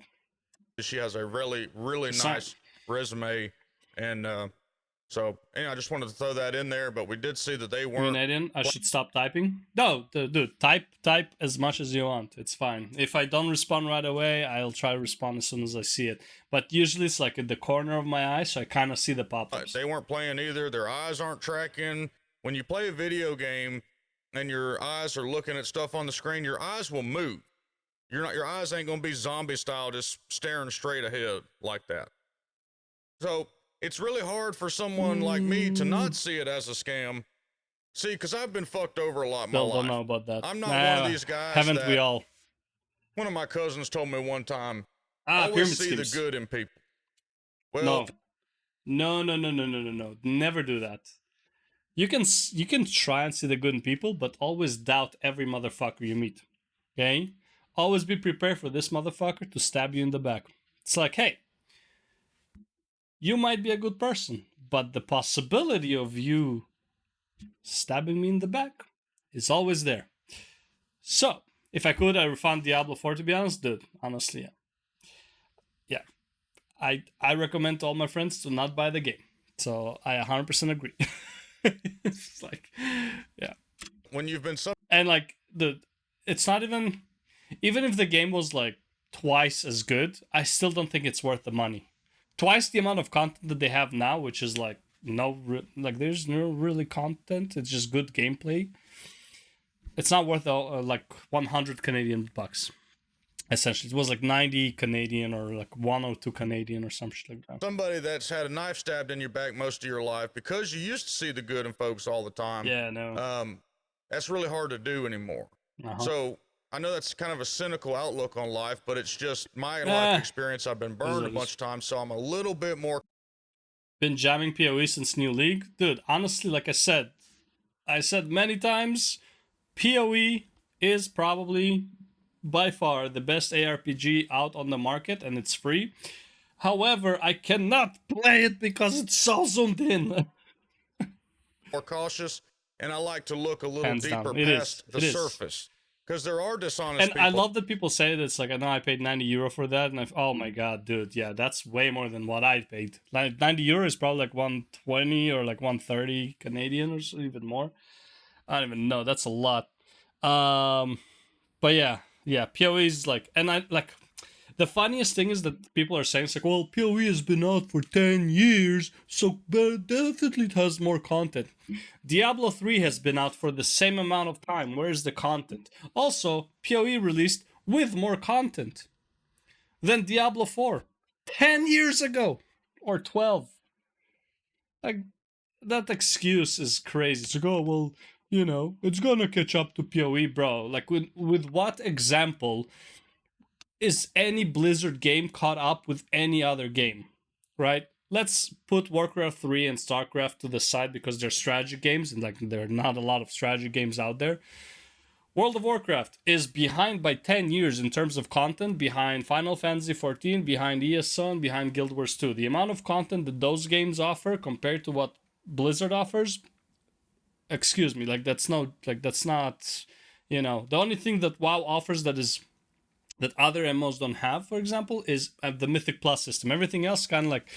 She has a really, really nice resume. And so I just wanted to throw that in there, but we did see that they weren't. I should stop typing? No, dude, type as much as you want. It's fine. If I don't respond right away, I'll try to respond as soon as I see it. But usually it's like in the corner of my eye, so I kind of see the pop-ups. They weren't playing either. Their eyes aren't tracking. When you play a video game and your eyes are looking at stuff on the screen, your eyes will move. Your eyes ain't gonna be zombie style, just staring straight ahead like that. So it's really hard for someone like me to not see it as a scam. See, because I've been fucked over a lot in my life. Don't know about that. I'm not one of these guys. Haven't we all? One of my cousins told me one time, always see the good in people. Well, no. Never do that. You can try and see the good in people, but always doubt every motherfucker you meet. Okay? Always be prepared for this motherfucker to stab you in the back. It's like, hey, you might be a good person, but the possibility of you stabbing me in the back is always there. So, if I could, I would refund Diablo 4, to be honest, dude. Honestly, yeah. I recommend to all my friends to not buy the game. So, I 100% agree. It's like, yeah. When you've been and like, it's not even if the game was like twice as good, I still don't think it's worth the money. Twice the amount of content that they have now, which is like there's no really content. It's just good gameplay. It's not worth like 100 Canadian bucks. Essentially, it was like 90 Canadian or like 102 Canadian or some shit like that. Somebody that's had a knife stabbed in your back most of your life because you used to see the good in folks all the time. Yeah, no. That's really hard to do anymore. So I know that's kind of a cynical outlook on life, but it's just my life experience. I've been burned a bunch of times, so I'm a little bit more. Been jamming PoE since New League. Dude, honestly, like I said many times, PoE is probably by far the best ARPG out on the market, and it's free. However, I cannot play it because it's so zoomed in. More cautious, and I like to look a little deeper past the surface. Because there are dishonest people. And I love that people say that it's like, I know I paid €90 for that, and oh my god, dude, yeah, that's way more than what I paid. €90 is probably like 120 or like 130 Canadian or so, even more. I don't even know. That's a lot. But yeah, PoE is like, and I like. The funniest thing is that people are saying, it's like, well, PoE has been out for 10 years, so definitely it has more content. Diablo 3 has been out for the same amount of time. Where's the content? Also, PoE released with more content than Diablo 4 10 years ago, or 12. Like, that excuse is crazy. It's like, oh, well, you know, it's gonna catch up to PoE, bro. Like, with what example is any Blizzard game caught up with any other game, right? Let's put Warcraft 3 and StarCraft to the side because they're strategy games, and like there are not a lot of strategy games out there. World of Warcraft is behind by 10 years in terms of content, behind Final Fantasy XIV, behind ESO, behind Guild Wars 2. The amount of content that those games offer compared to what Blizzard offers, excuse me, like that's not, you know, the only thing that WoW offers that other MMOs don't have, for example, is the Mythic Plus system. Everything else kind of like,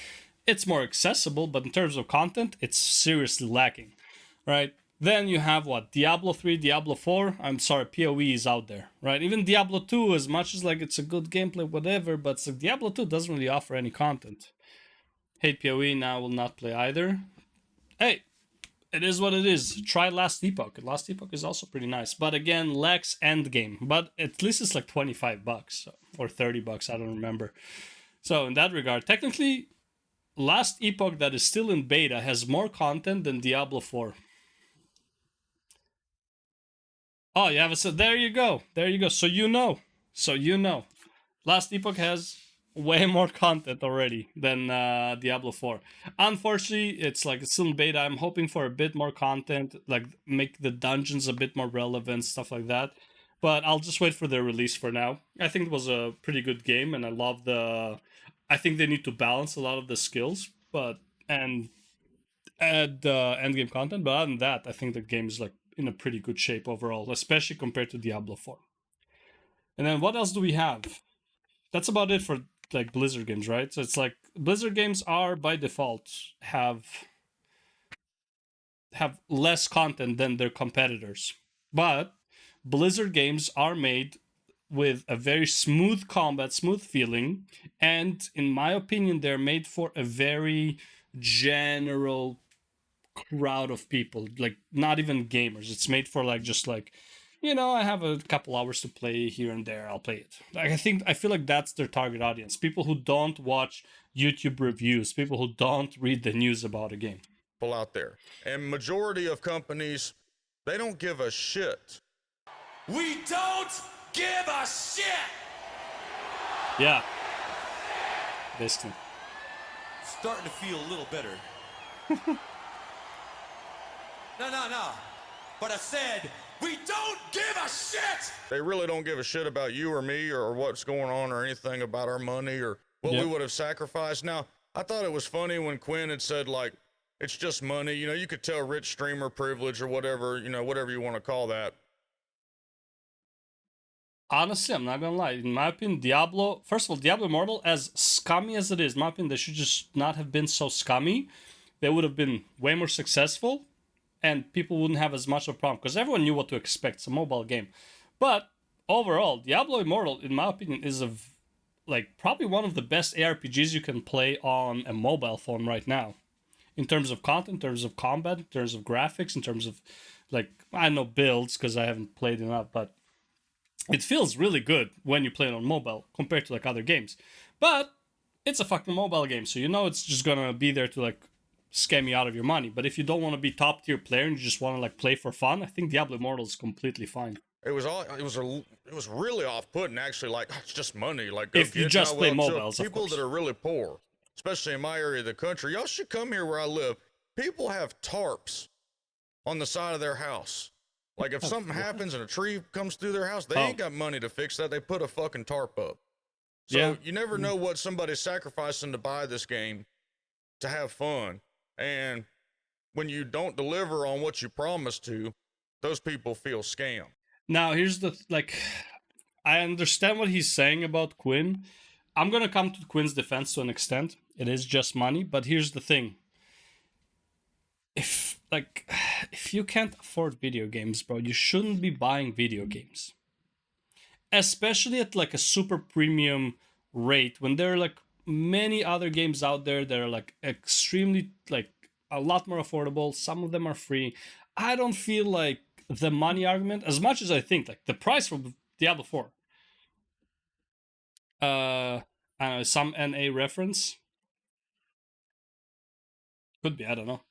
it's more accessible, but in terms of content, it's seriously lacking, right? Then you have what? Diablo 3, Diablo 4. I'm sorry, PoE is out there, right? Even Diablo 2, as much as like it's a good gameplay, whatever, but it's like Diablo 2 doesn't really offer any content. Hate PoE, now will not play either. Hey, it is what it is. Try Last Epoch. Last Epoch is also pretty nice. But again, lacks endgame. But at least it's like $25 or $30. I don't remember. So in that regard, technically, Last Epoch that is still in beta has more content than Diablo 4. Oh, you have so there you go. There you go. So you know. Last Epoch has way more content already than Diablo 4. Unfortunately, it's still in beta. I'm hoping for a bit more content, like make the dungeons a bit more relevant, stuff like that. But I'll just wait for their release for now. I think it was a pretty good game, and I love I think they need to balance a lot of the skills, and add endgame content. But other than that, I think the game is like in a pretty good shape overall, especially compared to Diablo 4. And then what else do we have? That's about it for like Blizzard games, right? So it's like Blizzard games are by default have less content than their competitors, but Blizzard games are made with a very smooth combat, smooth feeling, and in my opinion, they're made for a very general crowd of people, like not even gamers. It's made for like just like, you know, I have a couple hours to play here and there, I'll play it. Like I feel like that's their target audience. People who don't watch YouTube reviews, people who don't read the news about a game. Out there. And majority of companies, they don't give a shit. We don't give a shit! Yeah. Basically. Starting to feel a little better. No. But I said, we don't give a shit! They really don't give a shit about you or me or what's going on or anything about our money or what we would have sacrificed. Now, I thought it was funny when Quinn had said, like, it's just money. You know, you could tell rich streamer privilege or whatever, you know, whatever you want to call that. Honestly, I'm not gonna lie. In my opinion, Diablo, first of all, Diablo Immortal, as scummy as it is, in my opinion, they should just not have been so scummy. They would have been way more successful, and people wouldn't have as much of a problem, because everyone knew what to expect. It's a mobile game. But overall, Diablo Immortal, in my opinion, is like probably one of the best ARPGs you can play on a mobile phone right now, in terms of content, in terms of combat, in terms of graphics, in terms of like, I know builds because I haven't played enough, but it feels really good when you play it on mobile compared to like other games. But it's a fucking mobile game, so you know it's just gonna be there to like scam you out of your money. But if you don't want to be top tier player and you just want to like play for fun, I think Diablo Immortal is completely fine. It was really off-putting, actually. Like, it's just money. Like, if you just play mobiles, people that are really poor, especially in my area of the country, y'all should come here where I live. People have tarps on the side of their house. Like, if something happens and a tree comes through their house, they ain't got money to fix that. They put a fucking tarp up. So you never know what somebody's sacrificing to buy this game to have fun. And when you don't deliver on what you promised to, those people feel scammed. Now, here's the, like, I understand what he's saying about Quinn. I'm going to come to Quinn's defense to an extent. It is just money, but here's the thing. If you can't afford video games, bro, you shouldn't be buying video games. Especially at, like, a super premium rate, when there are, like, many other games out there that are, like, extremely, like, a lot more affordable. Some of them are free. I don't feel like the money argument, as much as I think, like, the price for Diablo 4, I don't know, some NA reference, could be, I don't know,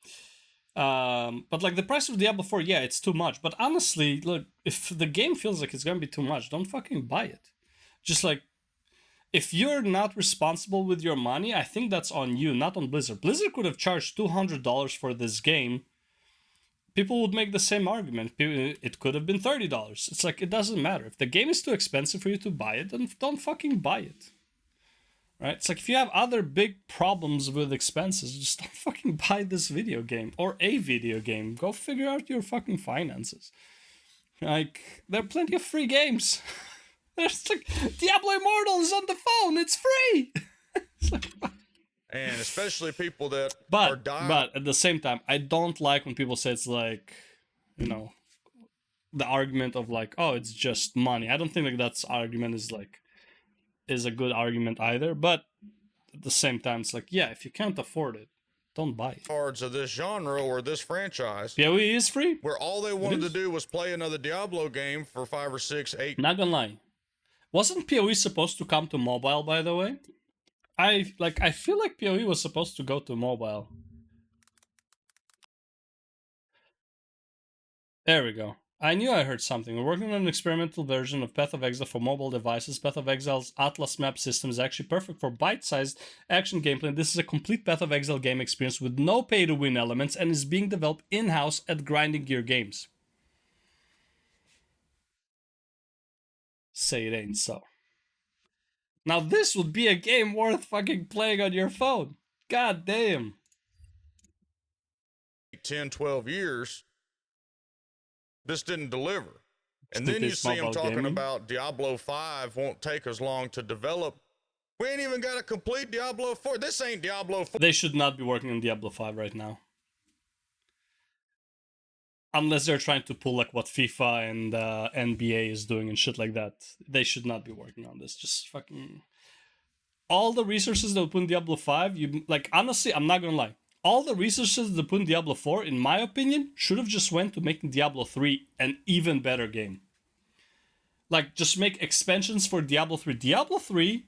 but like the price of Diablo 4, yeah, it's too much. But honestly, look, if the game feels like it's gonna be too much, don't fucking buy it. Just like, if you're not responsible with your money, I think that's on you, not on Blizzard. Blizzard could have charged $200 for this game. People would make the same argument. It could have been $30. It's like, it doesn't matter. If the game is too expensive for you to buy it, then don't fucking buy it. Right? It's like, if you have other big problems with expenses, just don't fucking buy this video game. Or a video game. Go figure out your fucking finances. Like, there are plenty of free games. There's like, Diablo Immortal is on the phone. It's free. It's like, and especially people that are dying. But at the same time, I don't like when people say it's like, you know, the argument of like, oh, it's just money. I don't think like that's argument is a good argument either. But at the same time, it's like, yeah, if you can't afford it, don't buy it. Cards of this genre or this franchise. PoE is free. Where all they wanted to do was play another Diablo game for 5 or 6, 8. Not gonna lie. Wasn't PoE supposed to come to mobile, by the way? I feel like PoE was supposed to go to mobile. There we go. I knew I heard something. We're working on an experimental version of Path of Exile for mobile devices. Path of Exile's Atlas map system is actually perfect for bite-sized action gameplay. This is a complete Path of Exile game experience with no pay-to-win elements and is being developed in-house at Grinding Gear Games. Say it ain't so. Now this would be a game worth fucking playing on your phone. God damn. 10, 12 years, this didn't deliver. And then you see them talking about Diablo 5 won't take as long to develop. We ain't even got a complete Diablo 4. This ain't Diablo 4. They should not be working on Diablo 5 right now. Unless they're trying to pull like what FIFA and NBA is doing and shit like that. They should not be working on this. Just fucking... all the resources that we put in Diablo 5, you like, honestly, I'm not gonna lie. All the resources that put in Diablo 4, in my opinion, should have just went to making Diablo 3 an even better game. Like, just make expansions for Diablo 3. Diablo 3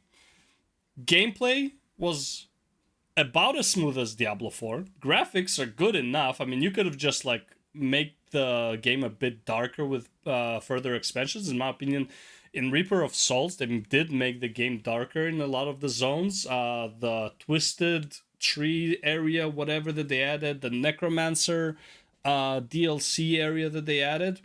gameplay was about as smooth as Diablo 4. Graphics are good enough. I mean, you could have just like make the game a bit darker with further expansions. In my opinion, in Reaper of Souls, they did make the game darker in a lot of the zones. The Twisted Tree area, whatever that they added, the Necromancer DLC area that they added,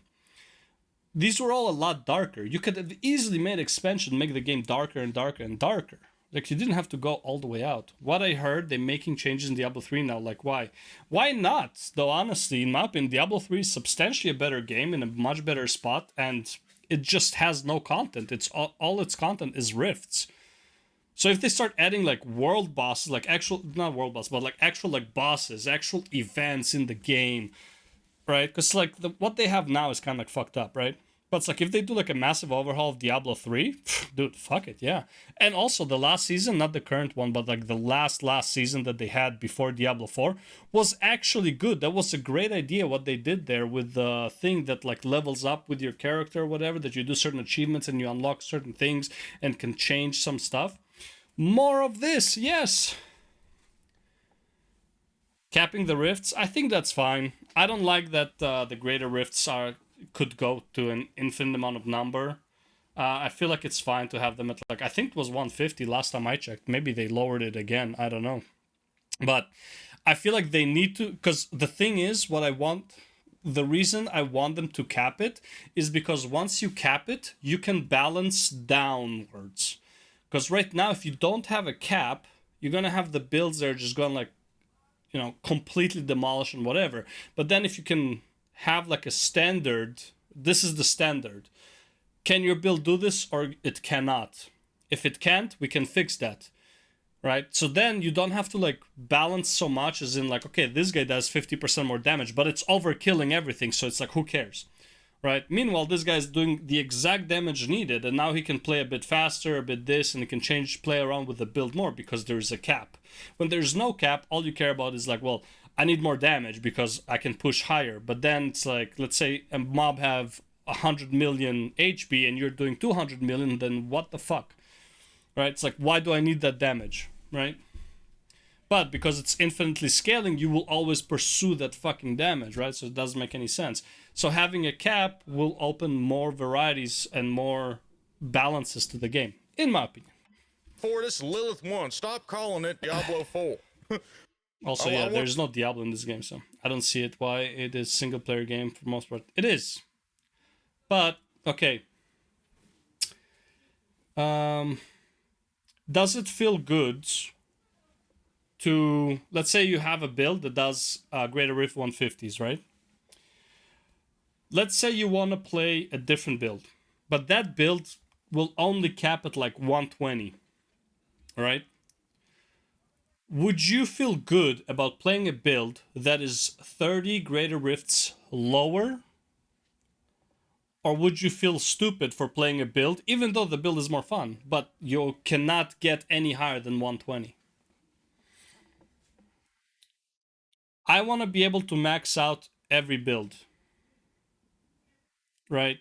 these were all a lot darker. You could have easily made expansion, make the game darker and darker and darker. Like, you didn't have to go all the way out. What I heard, they're making changes in Diablo 3 now. Like, why? Why not? Though, honestly, in my opinion, Diablo 3 is substantially a better game in a much better spot, and it just has no content. It's all its content is rifts. So if they start adding, like, world bosses, like actual... not world bosses, but, like, actual, like, bosses, actual events in the game, right? Because, like, what they have now is kind of, like, fucked up, right? But it's like, if they do like a massive overhaul of Diablo 3, dude, fuck it, yeah. And also the last season, not the current one, but like the last season that they had before Diablo 4 was actually good. That was a great idea what they did there with the thing that like levels up with your character or whatever, that you do certain achievements and you unlock certain things and can change some stuff. More of this, yes. Capping the rifts, I think that's fine. I don't like that the greater rifts could go to an infinite amount of number. I feel like it's fine to have them at like, I think it was 150 last time I checked. Maybe they lowered it again. I don't know. But I feel like they need to, because the thing is, the reason I want them to cap it is because once you cap it, you can balance downwards. Because right now, if you don't have a cap, you're going to have the builds that are just going like, you know, completely demolish and whatever. But then if you can have like a standard, this is the standard. Can your build do this or it cannot? If it can't, we can fix that, right? So then you don't have to like balance so much as in like, okay, this guy does 50% more damage, but it's overkilling everything. So it's like, who cares, right? Meanwhile, this guy's doing the exact damage needed, and now he can play a bit faster, a bit this, and he can play around with the build more because there's a cap. When there's no cap, all you care about is like, well, I need more damage because I can push higher. But then it's like, let's say a mob have 100 million HP and you're doing 200 million, then what the fuck, right? It's like, why do I need that damage, right? But because it's infinitely scaling, you will always pursue that fucking damage, right? So it doesn't make any sense. So having a cap will open more varieties and more balances to the game, in my opinion. For this Lilith 1, stop calling it Diablo 4. Also, yeah, there's no Diablo in this game, so I don't see it why it is single player game for the most part. It is. But, okay. Does it feel good to, let's say you have a build that does Greater Rift 150s, right? Let's say you want to play a different build, but that build will only cap at like 120, right? Would you feel good about playing a build that is 30 Greater Rifts lower? Or would you feel stupid for playing a build, even though the build is more fun, but you cannot get any higher than 120? I want to be able to max out every build, right?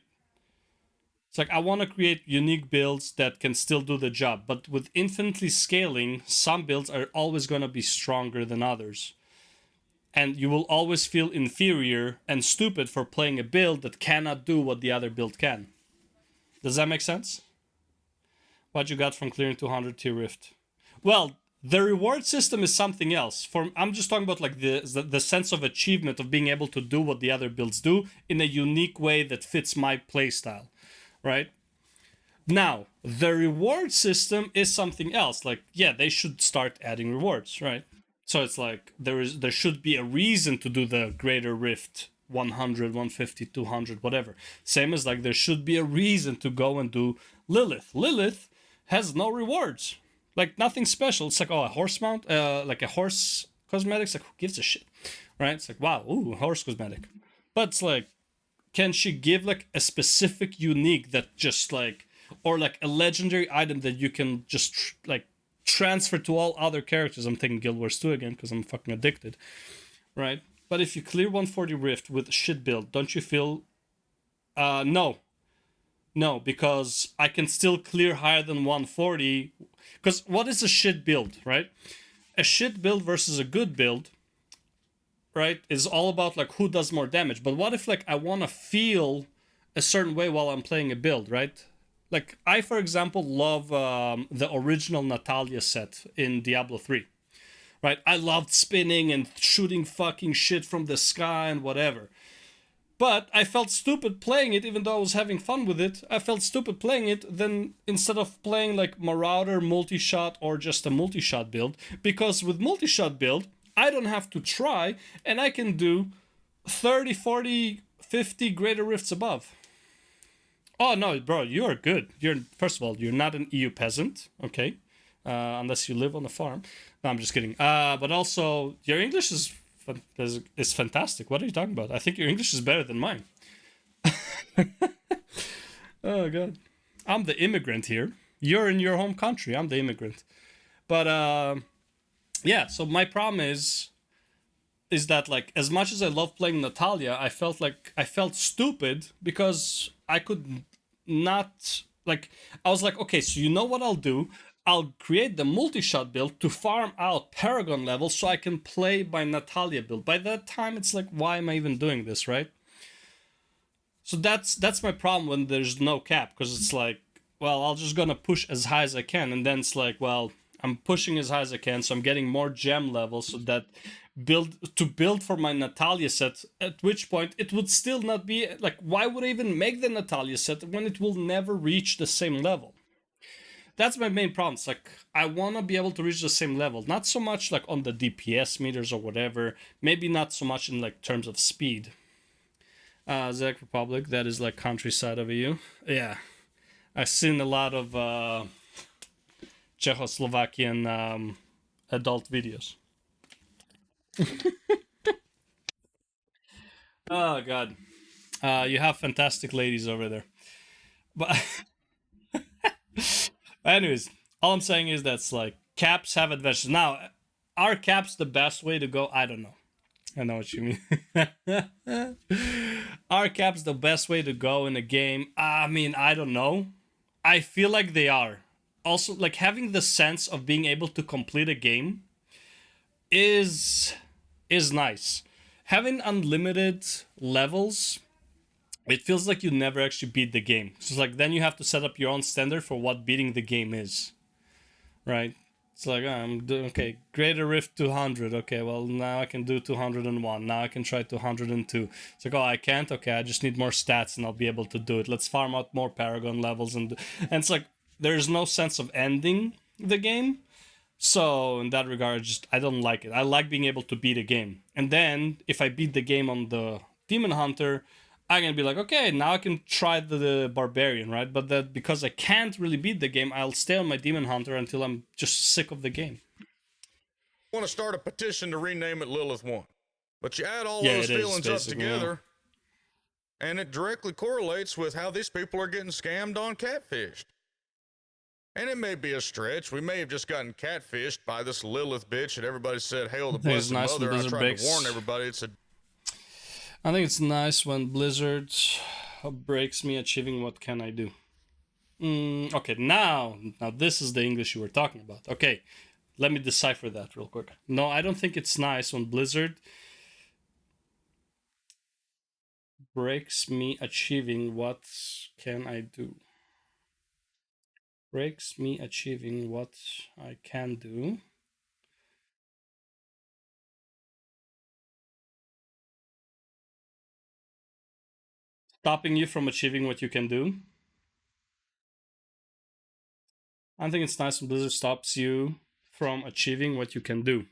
It's like, I want to create unique builds that can still do the job, but with infinitely scaling, some builds are always going to be stronger than others. And you will always feel inferior and stupid for playing a build that cannot do what the other build can. Does that make sense? What you got from clearing 200 tier rift? Well, the reward system is something else. I'm just talking about like the sense of achievement of being able to do what the other builds do in a unique way that fits my playstyle. Right? Now, the reward system is something else. Like, yeah, they should start adding rewards, right? So it's like, there should be a reason to do the Greater Rift 100, 150, 200, whatever. Same as like, there should be a reason to go and do Lilith. Lilith has no rewards. Like, nothing special. It's like, oh, a horse mount? Like a horse cosmetics? Like, who gives a shit? Right? It's like, wow, ooh, horse cosmetic. But it's like, can she give like a specific unique that just like, or like a legendary item that you can just like transfer to all other characters? I'm thinking Guild Wars 2 again because I'm fucking addicted, right? But if you clear 140 Rift with shit build, don't you feel... No, because I can still clear higher than 140. Because what is a shit build, right? A shit build versus a good build, right, is all about like who does more damage. But what if like I want to feel a certain way while I'm playing a build, right? Like I, for example, love the original Natalia set in Diablo 3, right? I loved spinning and shooting fucking shit from the sky and whatever. But I felt stupid playing it, even though I was having fun with it. I felt stupid playing it then instead of playing like Marauder, multi-shot, or just a multi-shot build. Because with multi-shot build, I don't have to try, and I can do 30, 40, 50 Greater Rifts above. Oh, no, bro, you are good. First of all, you're not an EU peasant, okay? Unless you live on a farm. No, I'm just kidding. But also, your English is fantastic. What are you talking about? I think your English is better than mine. Oh god, I'm the immigrant here. You're in your home country. I'm the immigrant. But yeah. So my problem is that like as much as I love playing Natalia, I felt stupid because I could not like I was like, okay, so you know what I'll do? I'll create the multi-shot build to farm out Paragon levels so I can play my Natalia build. By that time, it's like, why am I even doing this, right? So that's my problem when there's no cap, because it's like, well, I'll just gonna push as high as I can, and then it's like, well, I'm pushing as high as I can, so I'm getting more gem levels so that build for my Natalia set, at which point it would still not be like, why would I even make the Natalia set when it will never reach the same level? That's my main problem. It's like, I want to be able to reach the same level. Not so much like on the DPS meters or whatever. Maybe not so much in like terms of speed. Czech Republic, that is like countryside of EU. Yeah. I've seen a lot of Czechoslovakian adult videos. Oh, God. You have fantastic ladies over there. But... Anyways, all I'm saying is that's like caps have advantages. Now, are caps the best way to go? I don't know. I know what you mean. Are caps the best way to go in a game? I mean, I don't know. I feel like they are. Also, like having the sense of being able to complete a game is nice. Having unlimited levels, it feels like you never actually beat the game. So it's like then you have to set up your own standard for what beating the game is, right? It's like, I'm doing, okay, Greater Rift 200. Okay, well, now I can do 201. Now I can try 202. It's like, oh, I can't? Okay, I just need more stats and I'll be able to do it. Let's farm out more Paragon levels. And it's like, there's no sense of ending the game. So in that regard, I don't like it. I like being able to beat a game. And then if I beat the game on the Demon Hunter, I'm gonna be like, okay, now I can try the Barbarian, right? But that because I can't really beat the game, I'll stay on my Demon Hunter until I'm just sick of the game. I want to start a petition to rename it Lilith 1. But you add all those feelings up together, and it directly correlates with how these people are getting scammed on Catfished. And it may be a stretch. We may have just gotten catfished by this Lilith bitch that everybody said, hail the blessed mother. I tried to warn everybody. I think it's nice when Blizzard breaks me achieving what can I do. Okay, now this is the English you were talking about. Okay, let me decipher that real quick. No, I don't think it's nice when Blizzard breaks me achieving what can I do. Breaks me achieving what I can do. Stopping you from achieving what you can do. I think it's nice when Blizzard stops you from achieving what you can do.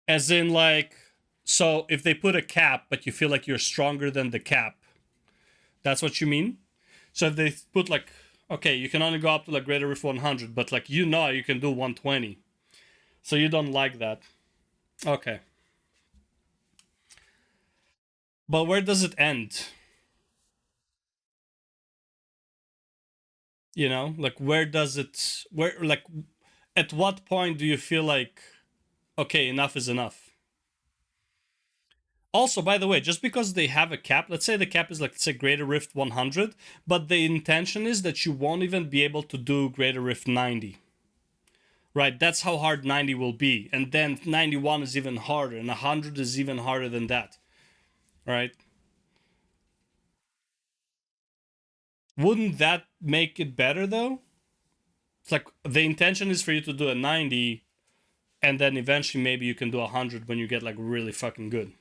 As in, like, so if they put a cap, but you feel like you're stronger than the cap, that's what you mean? So if they put like, okay, you can only go up to like Greater Rift 100, but like you can do 120. So you don't like that. Okay. But where does it end? You know, like like at what point do you feel like, okay, enough is enough? Also, by the way, just because they have a cap, let's say the cap is like, let's say Greater Rift 100, but the intention is that you won't even be able to do Greater Rift 90. Right, that's how hard 90 will be. And then 91 is even harder, and 100 is even harder than that. Right? Wouldn't that make it better, though? It's like, the intention is for you to do a 90, and then eventually maybe you can do 100 when you get like really fucking good.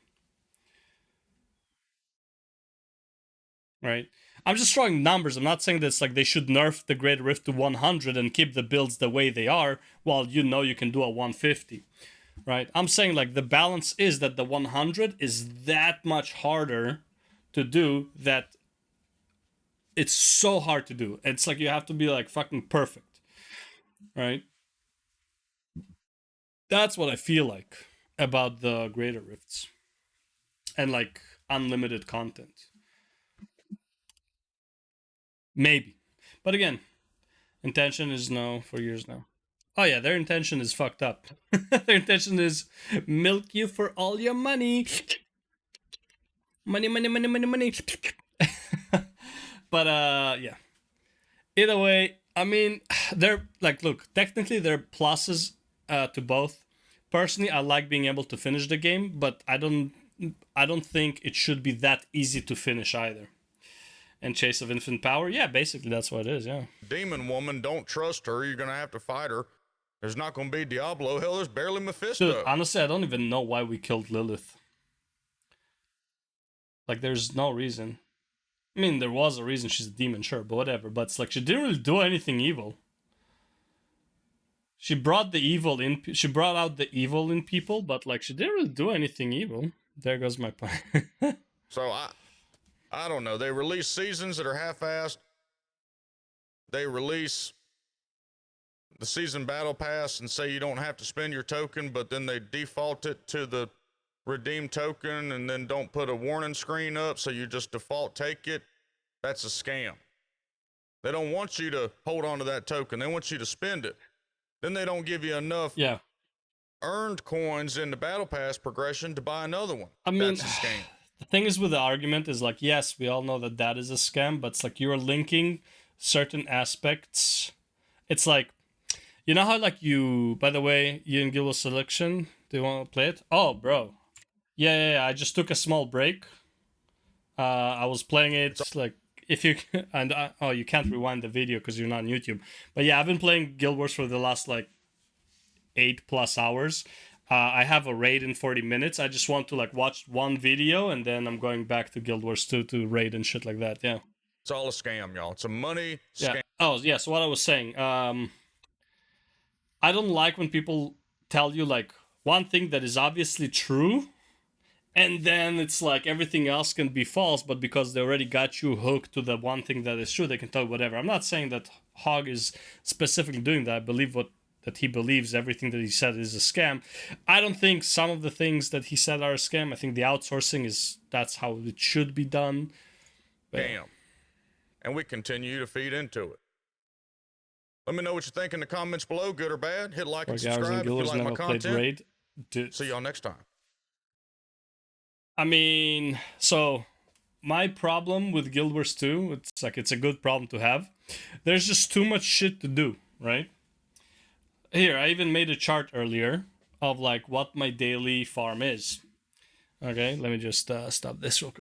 Right? I'm just throwing numbers. I'm not saying that it's like they should nerf the Great Rift to 100 and keep the builds the way they are, while you can do a 150. Right? I'm saying like the balance is that the 100 is that much harder to do that it's so hard to do. It's like you have to be like fucking perfect. Right? That's what I feel like about the Greater Rifts. And like, unlimited content. Maybe. But again, intention is no for years now. Oh yeah, their intention is fucked up. Their intention is milk you for all your money. Money, money, money, money, money. But yeah. Either way, I mean, they're like, look, technically there are pluses to both. Personally, I like being able to finish the game, but I don't think it should be that easy to finish either. And Chase of Infinite Power, yeah, basically that's what it is, yeah. Demon woman, don't trust her. You're gonna have to fight her. There's not gonna be Diablo. Hell, there's barely Mephisto. Dude, honestly, I don't even know why we killed Lilith. Like, there's no reason. I mean, there was a reason, she's a demon, sure, but whatever. But it's like, she didn't really do anything evil. She brought the evil in, she brought out the evil in people, but like, she didn't really do anything evil. There goes my point. So I don't know. They release seasons that are half-assed. They release the season battle pass and say you don't have to spend your token, but then they default it to the redeem token and then don't put a warning screen up, so you just default take it. That's a scam. They don't want you to hold on to that token. They want you to spend it. Then they don't give you enough earned coins in the battle pass progression to buy another one. I mean, that's a scam. The thing is with the argument is like, yes, we all know that that is a scam, but it's like you're linking certain aspects. It's like, you know how like you, by the way, you in Guild Selection, do you want to play it? Oh, bro. Yeah, I just took a small break. I was playing it, like, if you, and oh, you can't rewind the video because you're not on YouTube. But yeah, I've been playing Guild Wars for the last like 8+ hours. I have a raid in 40 minutes. I just want to like watch one video and then I'm going back to Guild Wars 2 to raid and shit like that. Yeah. It's all a scam, y'all. It's a money scam. Yeah. Oh, yeah. So what I was saying, I don't like when people tell you like one thing that is obviously true and then it's like everything else can be false, but because they already got you hooked to the one thing that is true, they can tell you whatever. I'm not saying that Hawg is specifically doing that. I believe that he believes everything that he said is a scam. I don't think some of the things that he said are a scam. I think the outsourcing that's how it should be done. Damn. And we continue to feed into it. Let me know what you think in the comments below, good or bad. Hit like and subscribe if you like my content. See y'all next time. I mean, so my problem with Guild Wars 2, it's like it's a good problem to have. There's just too much shit to do, right? Here, I even made a chart earlier of like what my daily farm is. Okay, let me just stop this real quick.